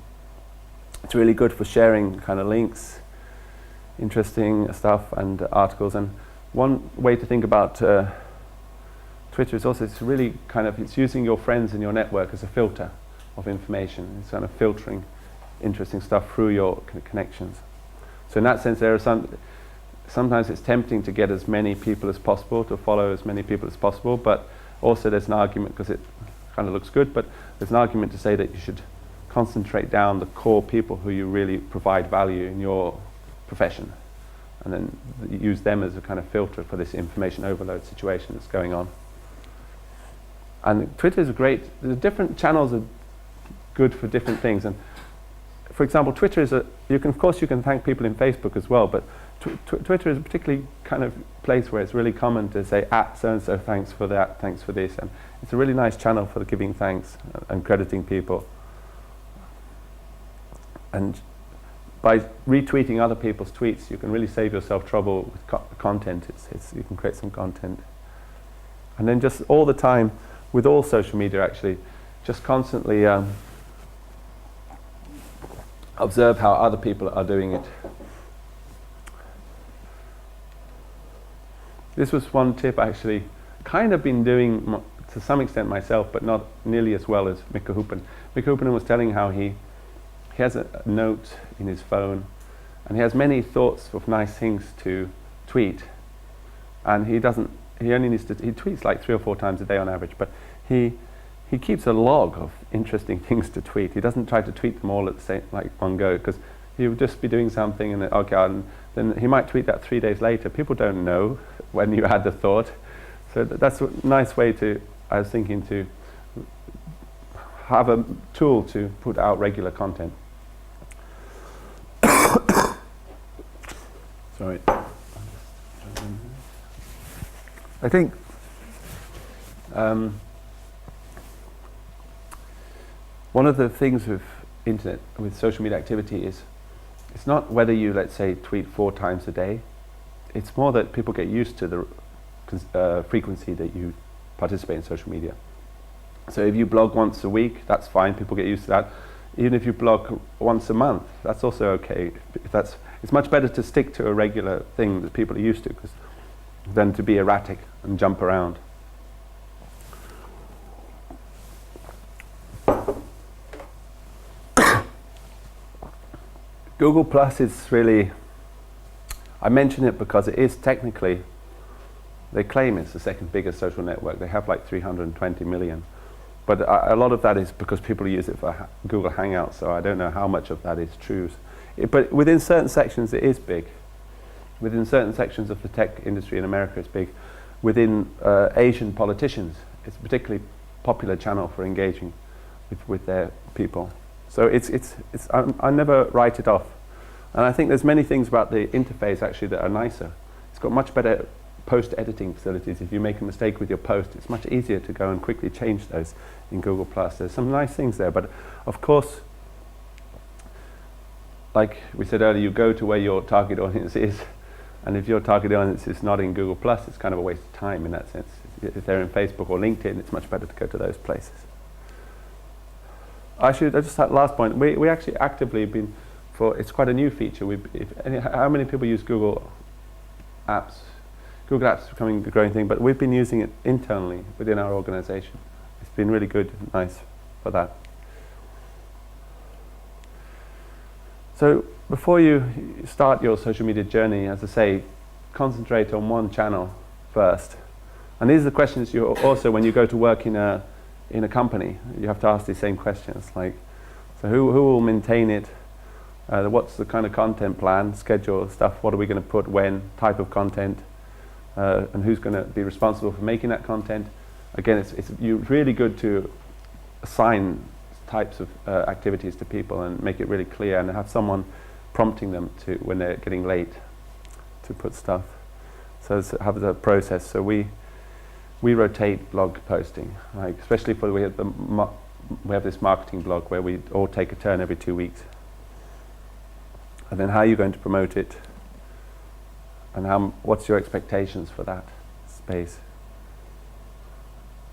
It's really good for sharing kind of links, interesting stuff and articles. And one way to think about Twitter is also it's using your friends in your network as a filter of information. It's kind of filtering interesting stuff through your connections. So in that sense, there are sometimes it's tempting to get as many people as possible, to follow as many people as possible, but also there's an argument, because it kind of looks good, but there's an argument to say that you should concentrate down the core people who you really provide value in your profession, and then use them as a kind of filter for this information overload situation that's going on. And Twitter is great. The different channels are good for different things. And for example, Twitter is of course you can thank people in Facebook as well, but Twitter is a particularly kind of place where it's really common to say @so-and-so, thanks for that, thanks for this. And it's a really nice channel for giving thanks and crediting people. And by retweeting other people's tweets, you can really save yourself trouble with content. You can create some content. And then just all the time, with all social media actually, just constantly observe how other people are doing it. This was one tip I actually kind of been doing to some extent myself, but not nearly as well as Mikko Huppan. Mikko Huppan was telling how he has a note in his phone, and he has many thoughts of nice things to tweet, and he only needs to, he tweets like 3 or 4 times a day on average, but he keeps a log of interesting things to tweet. He doesn't try to tweet them all at the same, like one go, because he would just be doing something and and then he might tweet that 3 days later. People don't know when you had the thought. So that's a nice way to, I was thinking, to have a tool to put out regular content. Sorry. I think one of the things with internet, with social media activity is, it's not whether you, let's say, tweet 4 times a day. It's more that people get used to the frequency that you participate in social media. So if you blog once a week, that's fine, people get used to that. Even if you blog once a month, that's also okay. It's much better to stick to a regular thing that people are used to than to be erratic and jump around. Google Plus is really, I mention it because it is technically, they claim it's the second biggest social network. They have like 320 million. But a lot of that is because people use it for Google Hangouts, so I don't know how much of that is true. But within certain sections it is big. Within certain sections of the tech industry in America it's big. Within Asian politicians, it's a particularly popular channel for engaging with their people. So I never write it off. And I think there's many things about the interface actually that are nicer. It's got much better post-editing facilities. If you make a mistake with your post, it's much easier to go and quickly change those in Google+. There's some nice things there, but of course, like we said earlier, you go to where your target audience is, and if your target audience is not in Google+, it's kind of a waste of time in that sense. If they're in Facebook or LinkedIn, it's much better to go to those places. Just that last point, we actually actively been, it's quite a new feature. How many people use Google Apps? Google Apps is becoming a growing thing, but we've been using it internally within our organization. It's been really good and nice for that. So before you start your social media journey, as I say, concentrate on one channel first. And these are the questions you also, when you go to work in a company, you have to ask these same questions, like, so who will maintain it? What's the kind of content plan, schedule, stuff, what are we going to put when, type of content, and who's going to be responsible for making that content? Again, it's really good to assign types of activities to people and make it really clear and have someone prompting them to when they're getting late to put stuff. So have the process. So we rotate blog posting, like especially for we have this marketing blog where we all take a turn every 2 weeks. And then how are you going to promote it? And what's your expectations for that space?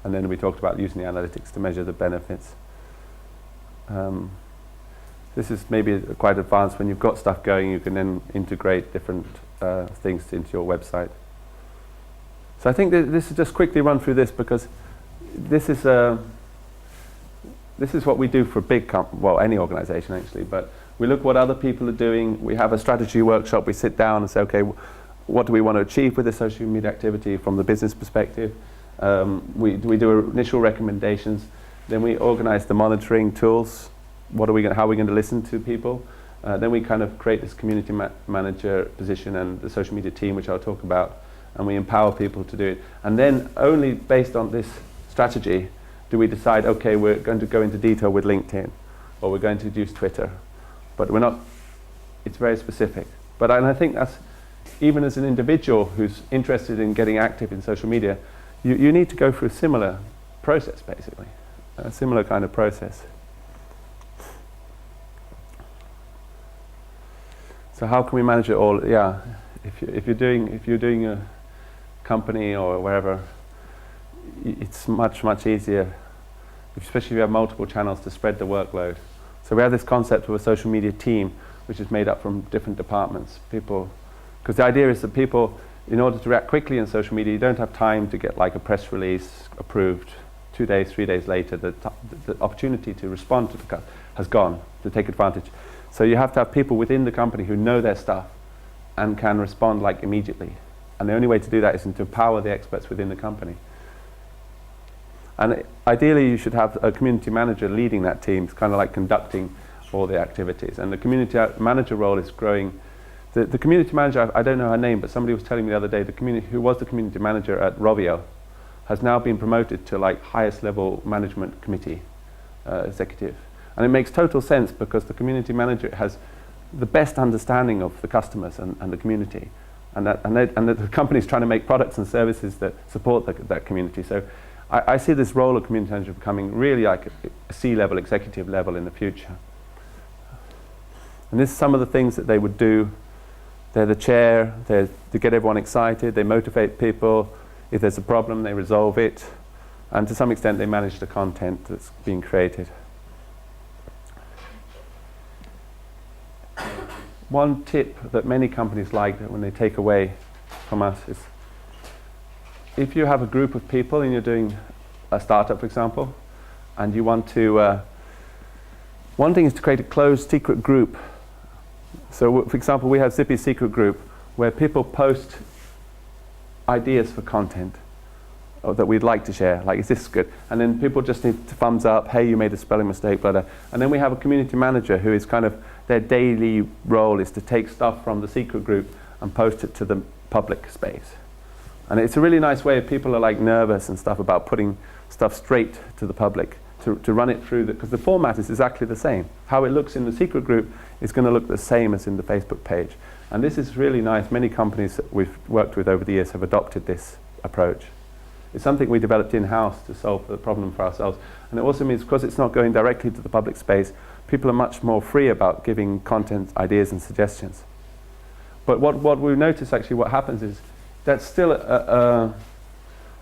And then we talked about using the analytics to measure the benefits. This is maybe quite advanced. When you've got stuff going, you can then integrate different things into your website. So I think this is just quickly run through this because this is what we do for any organization actually, but we look what other people are doing. We have a strategy workshop. We sit down and say, okay, what do we want to achieve with this social media activity from the business perspective? We do initial recommendations. Then we organize the monitoring tools. How are we going to listen to people? Then we kind of create this community manager position and the social media team, which I'll talk about, and we empower people to do it. And then only based on this strategy do we decide, okay, we're going to go into detail with LinkedIn, or we're going to use Twitter. But it's very specific. And I think that's, even as an individual who's interested in getting active in social media, you need to go through a similar process, basically. A similar kind of process. So how can we manage it all? Yeah, if you're doing a company or wherever, it's much easier, especially if you have multiple channels, to spread the workload. So we have this concept of a social media team, which is made up from different departments. People, because the idea is that people, in order to react quickly in social media, you don't have time to get like a press release approved 2 days, 3 days later. The opportunity to respond to the has gone, to take advantage. So you have to have people within the company who know their stuff and can respond like immediately. And the only way to do that is to empower the experts within the company. And ideally you should have a community manager leading that team. It's kind of like conducting all the activities. And the community manager role is growing. The community manager, I don't know her name, but somebody was telling me the other day, who was the community manager at Rovio has now been promoted to like highest level management committee executive. And it makes total sense because the community manager has the best understanding of the customers and the community. And the company's trying to make products and services that support that community. So I see this role of community manager becoming really like a C-level, executive level in the future. And this is some of the things that they would do. They're the chair, to get everyone excited, they motivate people. If there's a problem, they resolve it. And to some extent, they manage the content that's being created. One tip that many companies like when they take away from us is if you have a group of people and you're doing a startup, for example, and you want to, one thing is to create a closed secret group. So for example, we have Zippy's secret group where people post ideas for content that we'd like to share, like is this good? And then people just need to thumbs up, hey, you made a spelling mistake, blah, blah. And then we have a community manager who is kind of, their daily role is to take stuff from the secret group and post it to the public space. And it's a really nice way if people are like nervous and stuff about putting stuff straight to the public, to run it through, because the format is exactly the same. How it looks in the secret group is going to look the same as in the Facebook page. And this is really nice. Many companies that we've worked with over the years have adopted this approach. It's something we developed in-house to solve the problem for ourselves. And it also means because it's not going directly to the public space, people are much more free about giving content, ideas and suggestions. But what we've noticed actually, what happens is that's still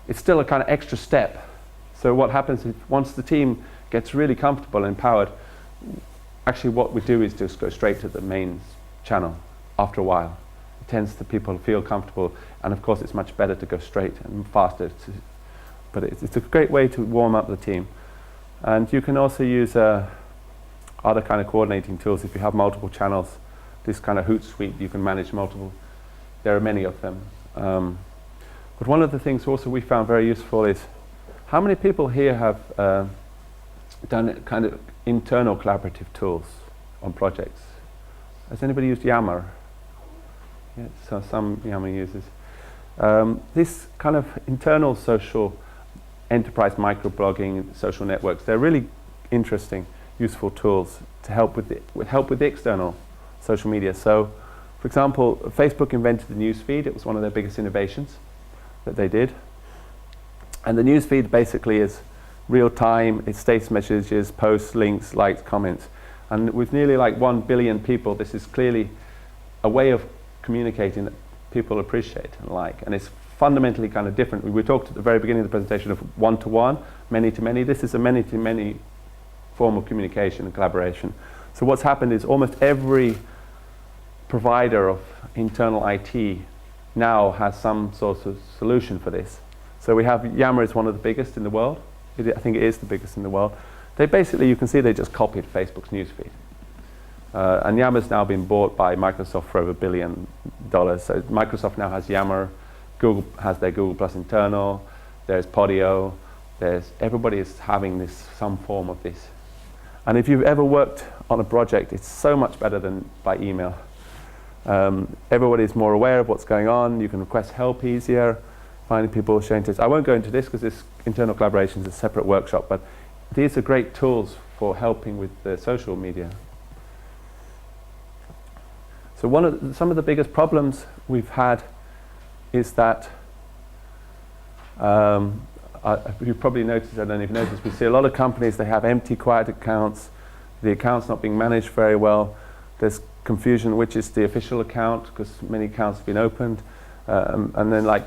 it's still a kind of extra step. So what happens is once the team gets really comfortable and empowered, actually what we do is just go straight to the main channel after a while. It tends to people feel comfortable, and of course it's much better to go straight and faster. But it's a great way to warm up the team. And you can also use other kind of coordinating tools. If you have multiple channels, this kind of Hootsuite, you can manage multiple. There are many of them. But one of the things also we found very useful is how many people here have done kind of internal collaborative tools on projects? Has anybody used Yammer? Yeah, so some Yammer users. This kind of internal social enterprise microblogging, social networks, they're really interesting, useful tools to help with the external social media. So, for example, Facebook invented the newsfeed. It was one of their biggest innovations that they did. And the newsfeed basically is real time, it status messages, posts, links, likes, comments. And with nearly like 1 billion people, this is clearly a way of communicating that people appreciate and like. And it's fundamentally kind of different. We talked at the very beginning of the presentation of one-to-one, many-to-many. This is a many-to-many form of communication and collaboration. So what's happened is almost every provider of internal IT now has some sort of solution for this. So we have Yammer is one of the biggest in the world. I think it is the biggest in the world. They basically, you can see they just copied Facebook's newsfeed. And Yammer's now been bought by Microsoft for over $1 billion. So Microsoft now has Yammer, Google has their Google Plus internal, there's Podio, everybody is having this, some form of this. And if you've ever worked on a project, it's so much better than by email. Everybody's more aware of what's going on, you can request help easier, finding people showing tips. I won't go into this because this internal collaboration is a separate workshop, but these are great tools for helping with the social media. So some of the biggest problems we've had is that, you've probably noticed, I don't know if you've noticed, we see a lot of companies, they have empty, quiet accounts, the account's not being managed very well, there's confusion which is the official account, because many accounts have been opened, and then like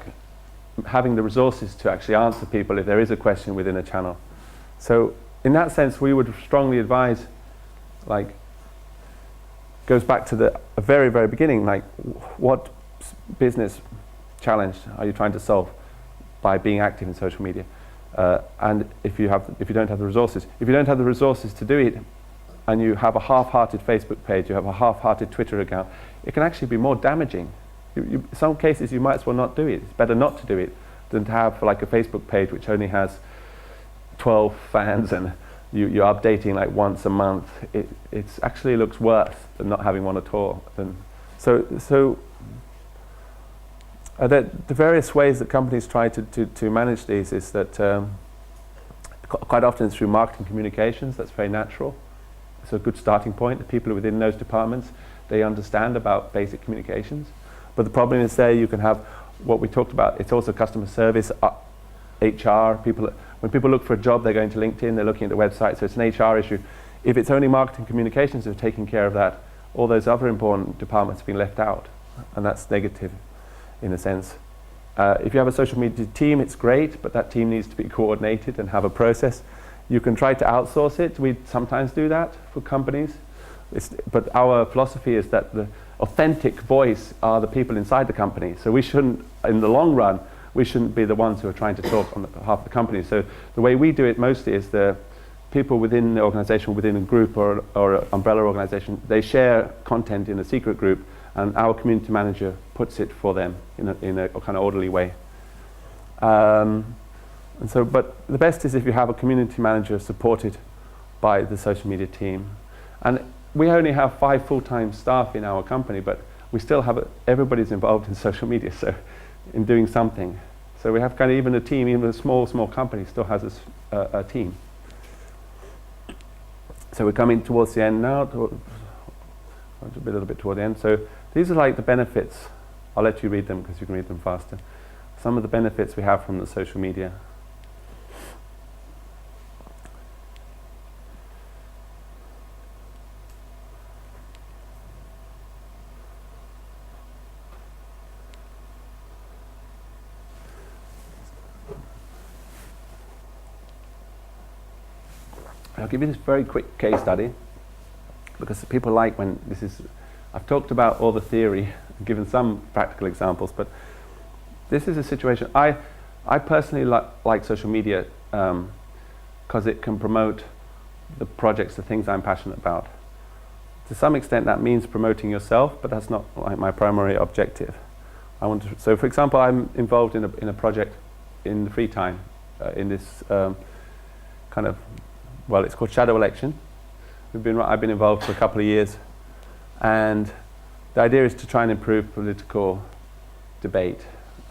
having the resources to actually answer people if there is a question within a channel. So in that sense, we would strongly advise, like, goes back to the very, very beginning, like what business challenge are you trying to solve by being active in social media? And if you don't have the resources, to do it, and you have a half-hearted Facebook page, you have a half-hearted Twitter account, it can actually be more damaging. In some cases you might as well not do it. It's better not to do it than to have like a Facebook page which only has 12 fans and you're updating like once a month. It actually looks worse than not having one at all. The various ways that companies try to manage these is that quite often it's through marketing communications. That's very natural. It's a good starting point. The people within those departments, they understand about basic communications. But the problem is there you can have what we talked about. It's also customer service, HR. When people look for a job, they're going to LinkedIn, they're looking at the website, so it's an HR issue. If it's only marketing communications that are taking care of that, all those other important departments have been left out, and that's negative in a sense. If you have a social media team, it's great, but that team needs to be coordinated and have a process. You can try to outsource it. We sometimes do that for companies. But our philosophy is that the authentic voice are the people inside the company. So we shouldn't, in the long run, we shouldn't be the ones who are trying to talk on behalf of the company. So the way we do it mostly is the people within the organization, within a group or an umbrella organization, they share content in a secret group, and our community manager puts it for them in a kind of orderly way. But the best is if you have a community manager supported by the social media team. And we only have 5 full-time staff in our company, but we still have everybody's involved in social media, so in doing something. So we have kind of even a team, even a small company still has a team. So we're coming towards the end now, a little bit toward the end. So these are like the benefits. I'll let you read them because you can read them faster. Some of the benefits we have from the social media. I'll give you this very quick case study because people like when this is, I've talked about all the theory, given some practical examples, but this is a situation. I personally like social media because it can promote the projects, the things I'm passionate about. To some extent that means promoting yourself, but that's not like my primary objective. So for example, I'm involved in a project in the free time, in this kind of, well, it's called Shadow Election. I've been involved for a couple of years, and the idea is to try and improve political debate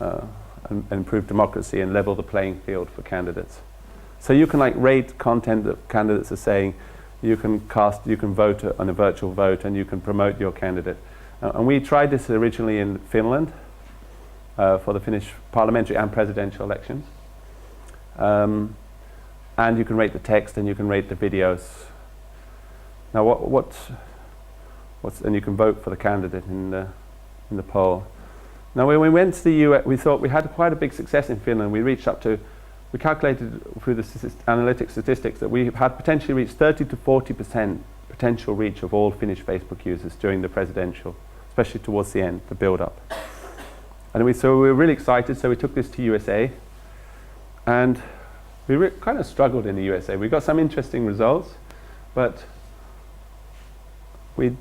and improve democracy and level the playing field for candidates. So you can like rate content that candidates are saying, you can vote on a virtual vote, and you can promote your candidate. And we tried this originally in Finland for the Finnish parliamentary and presidential elections. And you can rate the text, and you can rate the videos. Now, and you can vote for the candidate in the poll. Now, when we went to the US, we thought we had quite a big success in Finland. We calculated through the analytic statistics that we had potentially reached 30 to 40% potential reach of all Finnish Facebook users during the presidential, especially towards the end, the build-up. And so we were really excited. So we took this to USA, and we kind of struggled in the USA. We got some interesting results, but we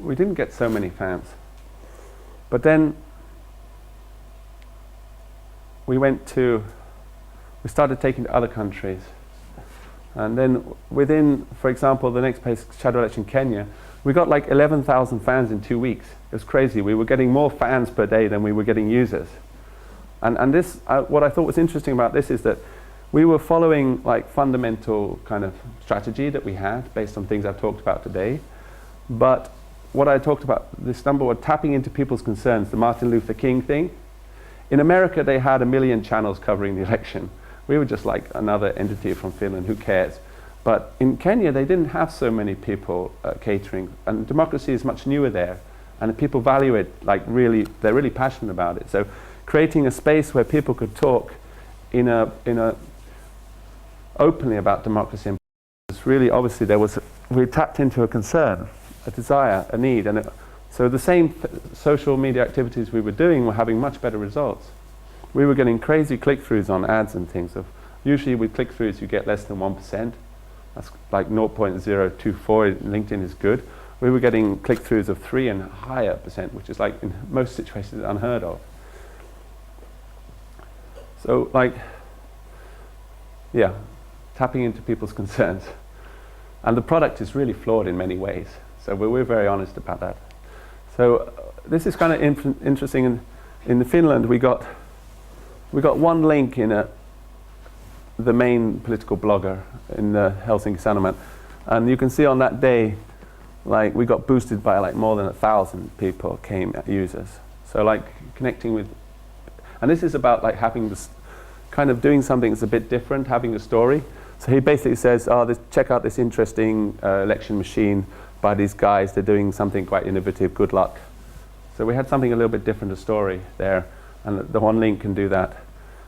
didn't get so many fans. But then we started taking to other countries. And then within, for example, the next place, Shadow Election Kenya, we got like 11,000 fans in 2 weeks. It was crazy. We were getting more fans per day than we were getting users. And this, what I thought was interesting about this is that we were following like fundamental kind of strategy that we had based on things I've talked about today. But what I talked about, this number was tapping into people's concerns, the Martin Luther King thing. In America, they had 1 million channels covering the election. We were just like another entity from Finland, who cares? But in Kenya, they didn't have so many people catering, and democracy is much newer there, and people value it, like really, they're really passionate about it. So creating a space where people could talk in a openly about democracy and It's really obviously we tapped into a concern, a desire, a need, and so the same social media activities we were doing were having much better results. We were getting crazy click-throughs on ads and things. Usually with click-throughs you get less than 1%. That's like 0.024. LinkedIn is good. We were getting click-throughs of 3 and higher percent, which is like in most situations unheard of. So like, yeah, tapping into people's concerns. And the product is really flawed in many ways. So we're very honest about that. So this is kind of interesting. In Finland, we got one link in the main political blogger in the Helsinki Sanomat, and you can see on that day, like we got boosted by like more than 1,000 people users. So like connecting with, and this is about like having this kind of doing something that's a bit different, having a story. So he basically says, check out this interesting election machine by these guys. They're doing something quite innovative. Good luck. So we had something a little bit different, a story there, and the one link can do that.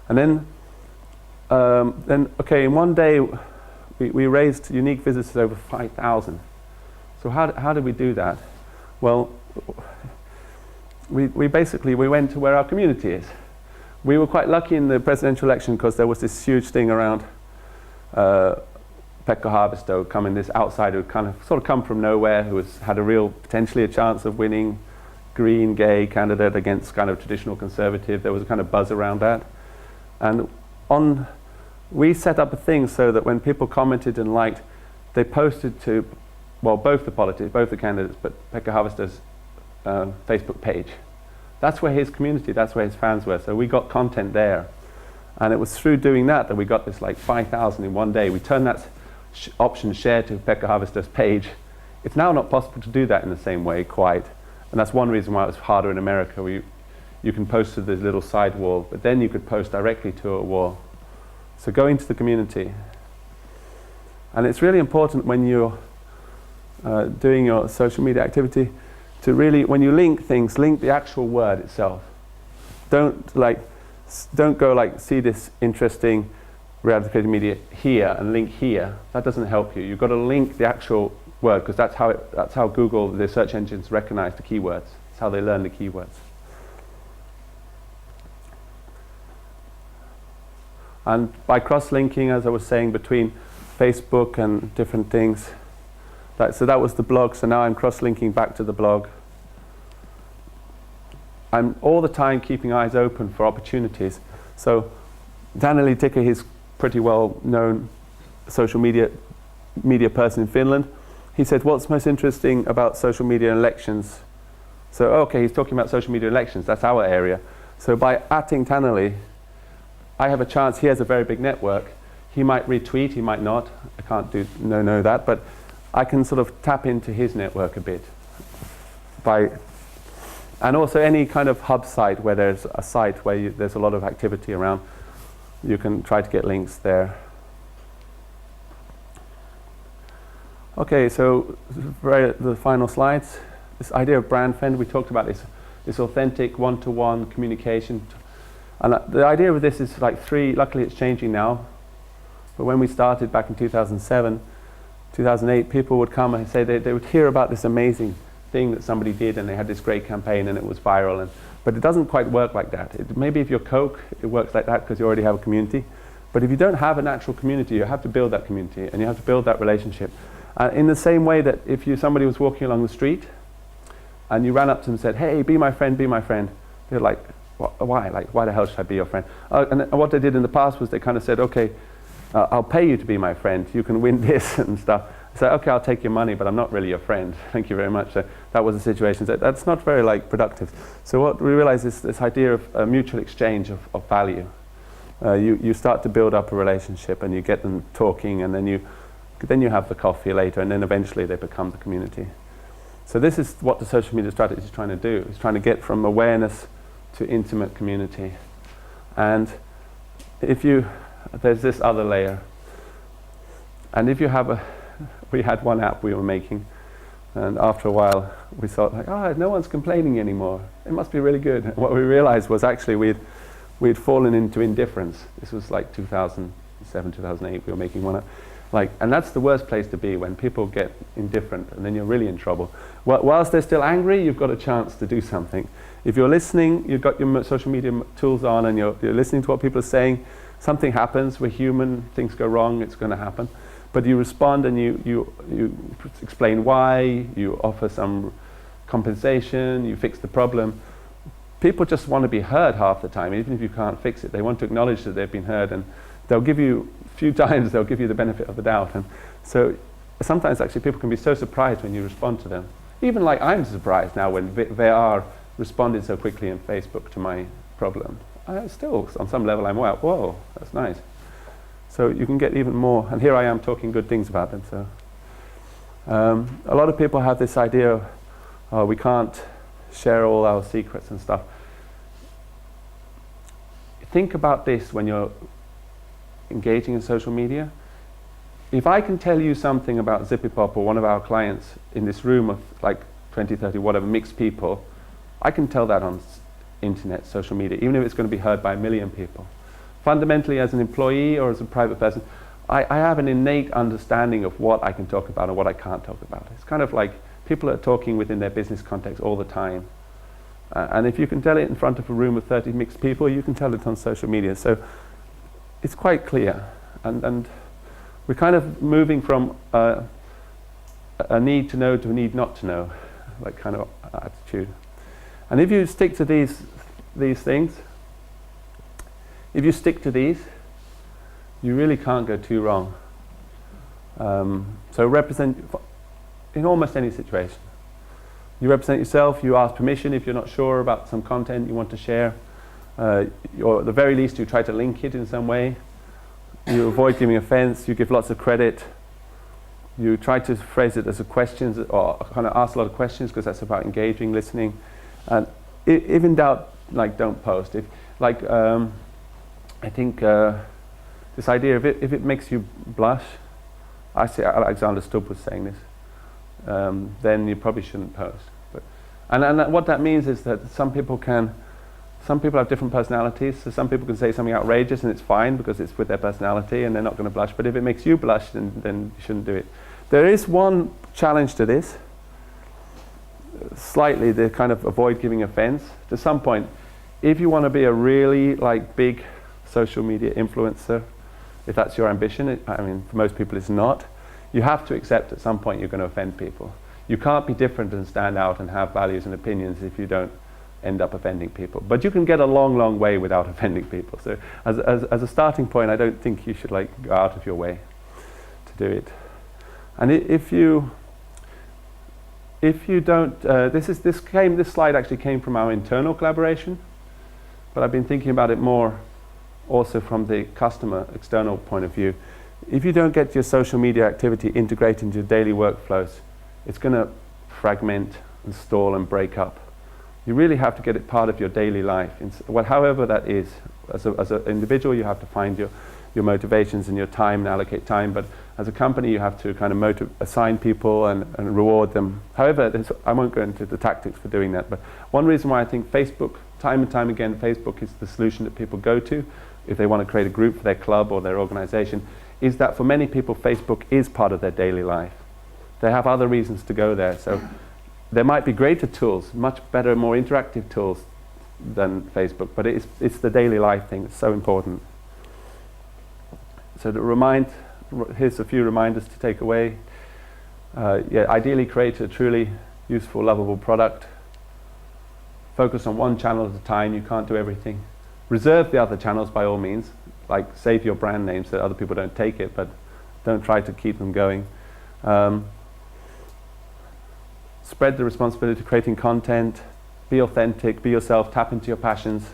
And then okay, in one day we raised unique visitors over 5,000. So how did we do that? Well, we basically went to where our community is. We were quite lucky in the presidential election because there was this huge thing around Pekka Haavisto coming, this outsider who kind of sort of come from nowhere, who had potentially a chance of winning, green, gay candidate against kind of traditional conservative. There was a kind of buzz around that. And we set up a thing so that when people commented and liked, they posted to, well, both the candidates, but Pekka Haavisto's Facebook page. That's where his community, that's where his fans were. So we got content there. And it was through doing that we got this like 5,000 in one day. We turned that option share to Pekka Haavisto's page. It's now not possible to do that in the same way quite. And that's one reason why it was harder in America. You can post to this little side wall, but then you could post directly to a wall. So go into the community. And it's really important when you're doing your social media activity to really, when you link things, link the actual word itself. Don't go like, see this interesting reality created media here and link here. That doesn't help you. You've got to link the actual word, because that's how Google, the search engines, recognize the keywords. That's how they learn the keywords. And by cross-linking, as I was saying, between Facebook and different things, so that was the blog, so now I'm cross-linking back to the blog. I'm all the time keeping eyes open for opportunities. So Danieli Tikka, he's pretty well-known social media person in Finland. He said, what's most interesting about social media and elections? So, okay, he's talking about social media elections, that's our area. So by atting Danieli, I have a chance, he has a very big network. He might retweet, he might not. I can't know that, but I can sort of tap into his network a bit. And also any kind of hub site where there's a site where there's a lot of activity around, you can try to get links there. Okay, so the final slides. This idea of brand friend, we talked about this authentic one-to-one communication. And the idea of this is like luckily it's changing now, but when we started back in 2007, 2008, people would come and say they would hear about this amazing thing that somebody did and they had this great campaign and it was viral. But it doesn't quite work like that. Maybe if you're Coke, it works like that because you already have a community. But if you don't have a natural community, you have to build that community and you have to build that relationship. In the same way that if somebody was walking along the street and you ran up to them and said, hey, be my friend, they're like, why? Like, why the hell should I be your friend? And what they did in the past was they kind of said, okay, I'll pay you to be my friend. You can win this and stuff. So, okay, I'll take your money, but I'm not really your friend. Thank you very much. So that was the situation. So that's not very productive. So what we realize is this idea of a mutual exchange of value. You start to build up a relationship and you get them talking, and then you have the coffee later, and then eventually they become the community. So this is what the social media strategy is trying to do. It's trying to get from awareness to intimate community. And there's this other layer. And if you have we had one app we were making, and after a while we thought no one's complaining anymore. It must be really good. And what we realized was actually we'd fallen into indifference. This was like 2007, 2008, we were making one app. And that's the worst place to be, when people get indifferent, and then you're really in trouble. Whilst they're still angry, you've got a chance to do something. If you're listening, you've got your social media tools on, and you're listening to what people are saying, something happens. We're human, things go wrong, it's going to happen. But you respond, and you explain why, you offer some compensation, you fix the problem. People just want to be heard half the time, even if you can't fix it. They want to acknowledge that they've been heard, and they'll give you, a few times they'll give you the benefit of the doubt. And so sometimes actually people can be so surprised when you respond to them. Even I'm surprised now when they are responding so quickly on Facebook to my problem. Still, on some level, I'm like, whoa, that's nice. So you can get even more, and here I am talking good things about them. So a lot of people have this idea, oh, we can't share all our secrets and stuff. Think about this when you're engaging in social media. If I can tell you something about ZippyPop or one of our clients in this room of 20, 30, whatever, mixed people, I can tell that on internet, social media, even if it's going to be heard by 1 million people. Fundamentally, as an employee or as a private person, I have an innate understanding of what I can talk about and what I can't talk about. It's kind of like people are talking within their business context all the time. And if you can tell it in front of a room of 30 mixed people, you can tell it on social media. So it's quite clear. And we're kind of moving from a need to know to a need not to know, kind of attitude. And if you stick to these things, if you stick to these, you really can't go too wrong. So represent in almost any situation. You represent yourself, you ask permission if you're not sure about some content you want to share. Or at the very least, you try to link it in some way. You avoid giving offense, you give lots of credit. You try to phrase it as a question, or kind of ask a lot of questions, because that's about engaging, listening. And if in doubt, don't post. I think this idea of if it makes you blush, I say Alexander Stubb was saying this, then you probably shouldn't post. And what that means is that some people have different personalities, so some people can say something outrageous and it's fine because it's with their personality and they're not going to blush, but if it makes you blush, then you shouldn't do it. There is one challenge to this, slightly, to kind of avoid giving offense. To some point, if you want to be a really big social media influencer, if that's your ambition, I mean, for most people it's not, you have to accept at some point you're going to offend people. You can't be different and stand out and have values and opinions if you don't end up offending people. But you can get a long, long way without offending people. So as a starting point, I don't think you should go out of your way to do it. And if you don't, this slide actually came from our internal collaboration, but I've been thinking about it more also from the customer external point of view. If you don't get your social media activity integrated into your daily workflows, it's going to fragment and stall and break up. You really have to get it part of your daily life. However that is. As an individual, you have to find your motivations and your time and allocate time, but as a company, you have to kind of assign people and reward them. However, I won't go into the tactics for doing that, but one reason why I think Facebook, time and time again, Facebook is the solution that people go to if they want to create a group for their club or their organization, is that for many people, Facebook is part of their daily life. They have other reasons to go there. So there might be greater tools, much better, more interactive tools than Facebook, but it's the daily life thing that's so important. So here's a few reminders to take away. Ideally create a truly useful, lovable product. Focus on one channel at a time. You can't do everything. Reserve the other channels by all means. Save your brand name so that other people don't take it, but don't try to keep them going. Spread the responsibility of creating content. Be authentic, be yourself, tap into your passions.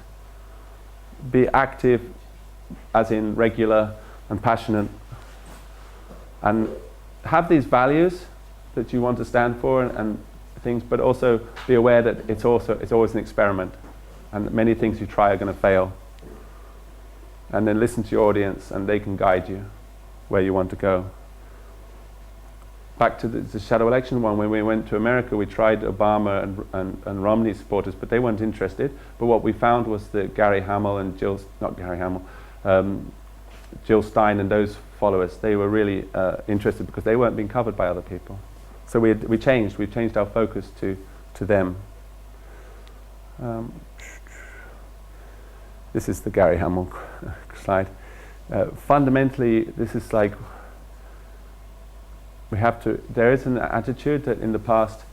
Be active, as in regular and passionate. And have these values that you want to stand for and things, but also be aware that it's always an experiment, and many things you try are going to fail. And then listen to your audience, and they can guide you where you want to go. Back to the shadow election one, when we went to America, we tried Obama and Romney supporters, but they weren't interested. But what we found was that Gary Hamel and Jill Stein and those followers. They were really interested because they weren't being covered by other people. So we changed our focus to them. This is the Gary Hamel slide. Fundamentally, this is like there is an attitude that in the past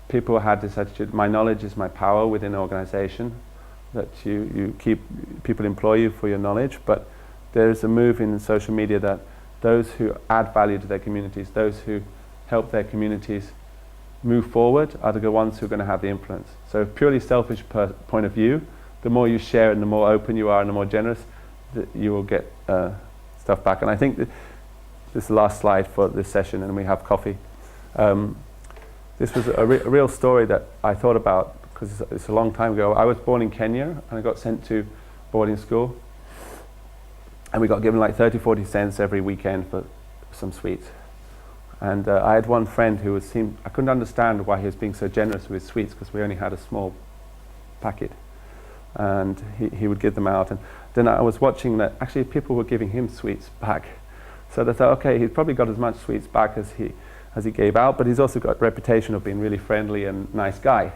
people had this attitude, my knowledge is my power within an organization, that people employ you for your knowledge, but there's a move in social media that those who add value to their communities, those who help their communities move forward are the ones who are going to have the influence. So purely selfish point of view, the more you share and the more open you are and the more generous, you will get stuff back. And I think this is the last slide for this session, and we have coffee. This was a real story that I thought about because it's a long time ago. I was born in Kenya and I got sent to boarding school, and we got given like 30-40 cents every weekend for some sweets. And I had one friend who I couldn't understand why he was being so generous with sweets, because we only had a small packet, and he would give them out. And then I was watching that actually people were giving him sweets back. So I thought, okay, he's probably got as much sweets back as he gave out, but he's also got a reputation of being really friendly and nice guy.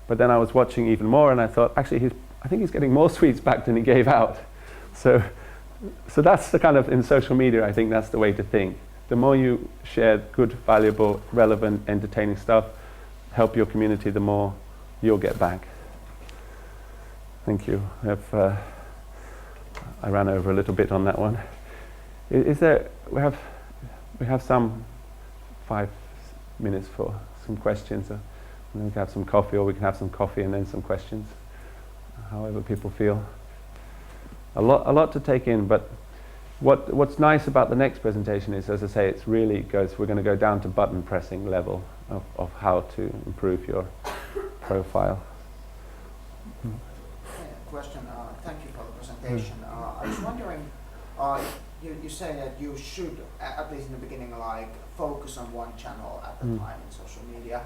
But then I was watching even more, and I thought, actually, I think he's getting more sweets back than he gave out. So that's the kind of, in social media, I think that's the way to think. The more you share good, valuable, relevant, entertaining stuff, help your community, the more you'll get back. Thank you. I ran over a little bit on that one. We have some 5 minutes for some questions, and then we can have some coffee, or we can have some coffee and then some questions, however people feel. A lot to take in, but what's nice about the next presentation is, as I say, we're going to go down to button pressing level of how to improve your profile. Question, thank you for the presentation. I was wondering, you say that you should, at least in the beginning, like focus on one channel at the time in social media.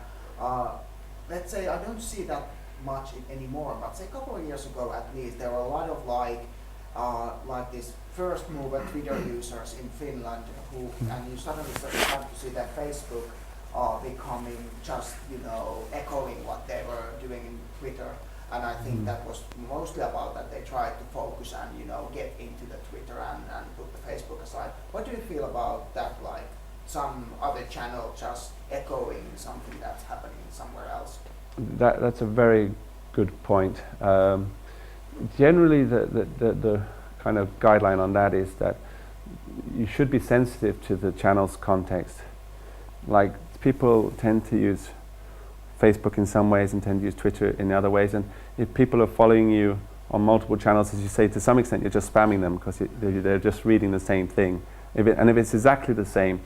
Let's say I don't see that much anymore, but say a couple of years ago at least, there were a lot of like this first mover Twitter users in Finland and you suddenly start to see that Facebook becoming just, echoing what they were doing in Twitter. And I think that was mostly about that they tried to focus and, get into the Twitter and put the Facebook aside. What do you feel about that, like some other channel just echoing something that's happening somewhere else? That's a very good point. Generally, the kind of guideline on that is that you should be sensitive to the channel's context. Like, people tend to use Facebook in some ways and tend to use Twitter in other ways, and if people are following you on multiple channels, as you say, to some extent you're just spamming them because they're just reading the same thing. If it's exactly the same,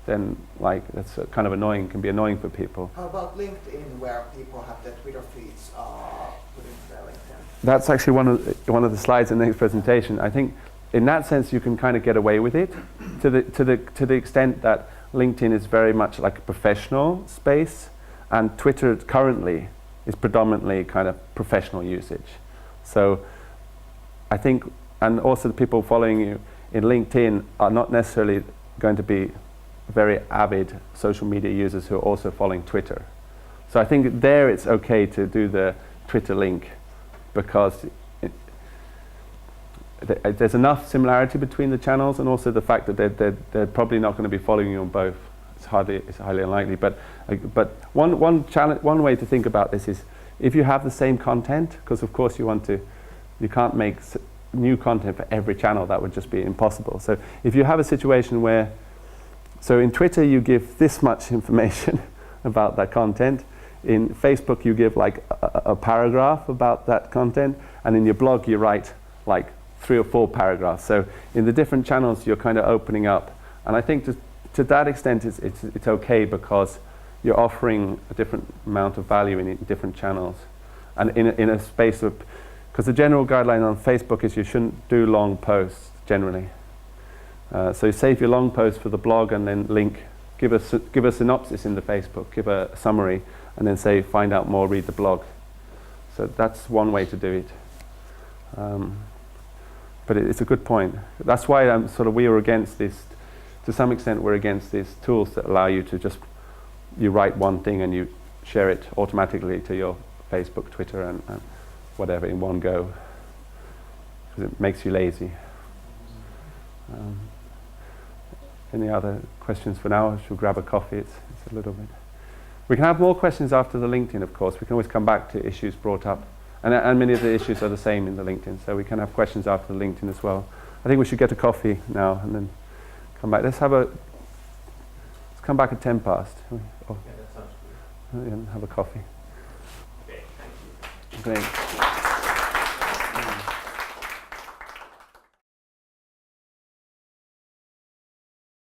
then that's kind of annoying, can be annoying for people. How about LinkedIn, where people have their Twitter feeds put into their LinkedIn? That's actually one of the slides in the next presentation. I think in that sense you can kind of get away with it to the extent that LinkedIn is very much like a professional space, and Twitter currently is predominantly kind of professional usage. So I think, and also the people following you in LinkedIn are not necessarily going to be very avid social media users who are also following Twitter. So I think there it's okay to do the Twitter link, because there's enough similarity between the channels, and also the fact that they're probably not going to be following you on both. It's highly unlikely. But one way to think about this is, if you have the same content, because of course you can't make new content for every channel, that would just be impossible. So if you have a situation where, so in Twitter you give this much information about that content, in Facebook you give like a paragraph about that content, and in your blog you write like 3 or 4 paragraphs. So in the different channels you're kind of opening up, and I think to that extent it's okay, because you're offering a different amount of value in different channels, and in a space of, because the general guideline on Facebook is you shouldn't do long posts generally. So you save your long post for the blog, and then give a synopsis in the Facebook, give a summary, and then say find out more, read the blog. So that's one way to do it. But it's a good point. That's why we were against this to some extent we're against these tools that allow you to just, you write one thing and you share it automatically to your Facebook, Twitter and whatever in one go, because it makes you lazy. Any other questions for now? Should we grab a coffee? It's a little bit. We can have more questions after the LinkedIn, of course. We can always come back to issues brought up. And many of the issues are the same in the LinkedIn, so we can have questions after the LinkedIn as well. I think we should get a coffee now and then come back. Let's come back at 10 past. Oh, Yeah, that sounds good. yeah, have a coffee. Okay, thank you. Great.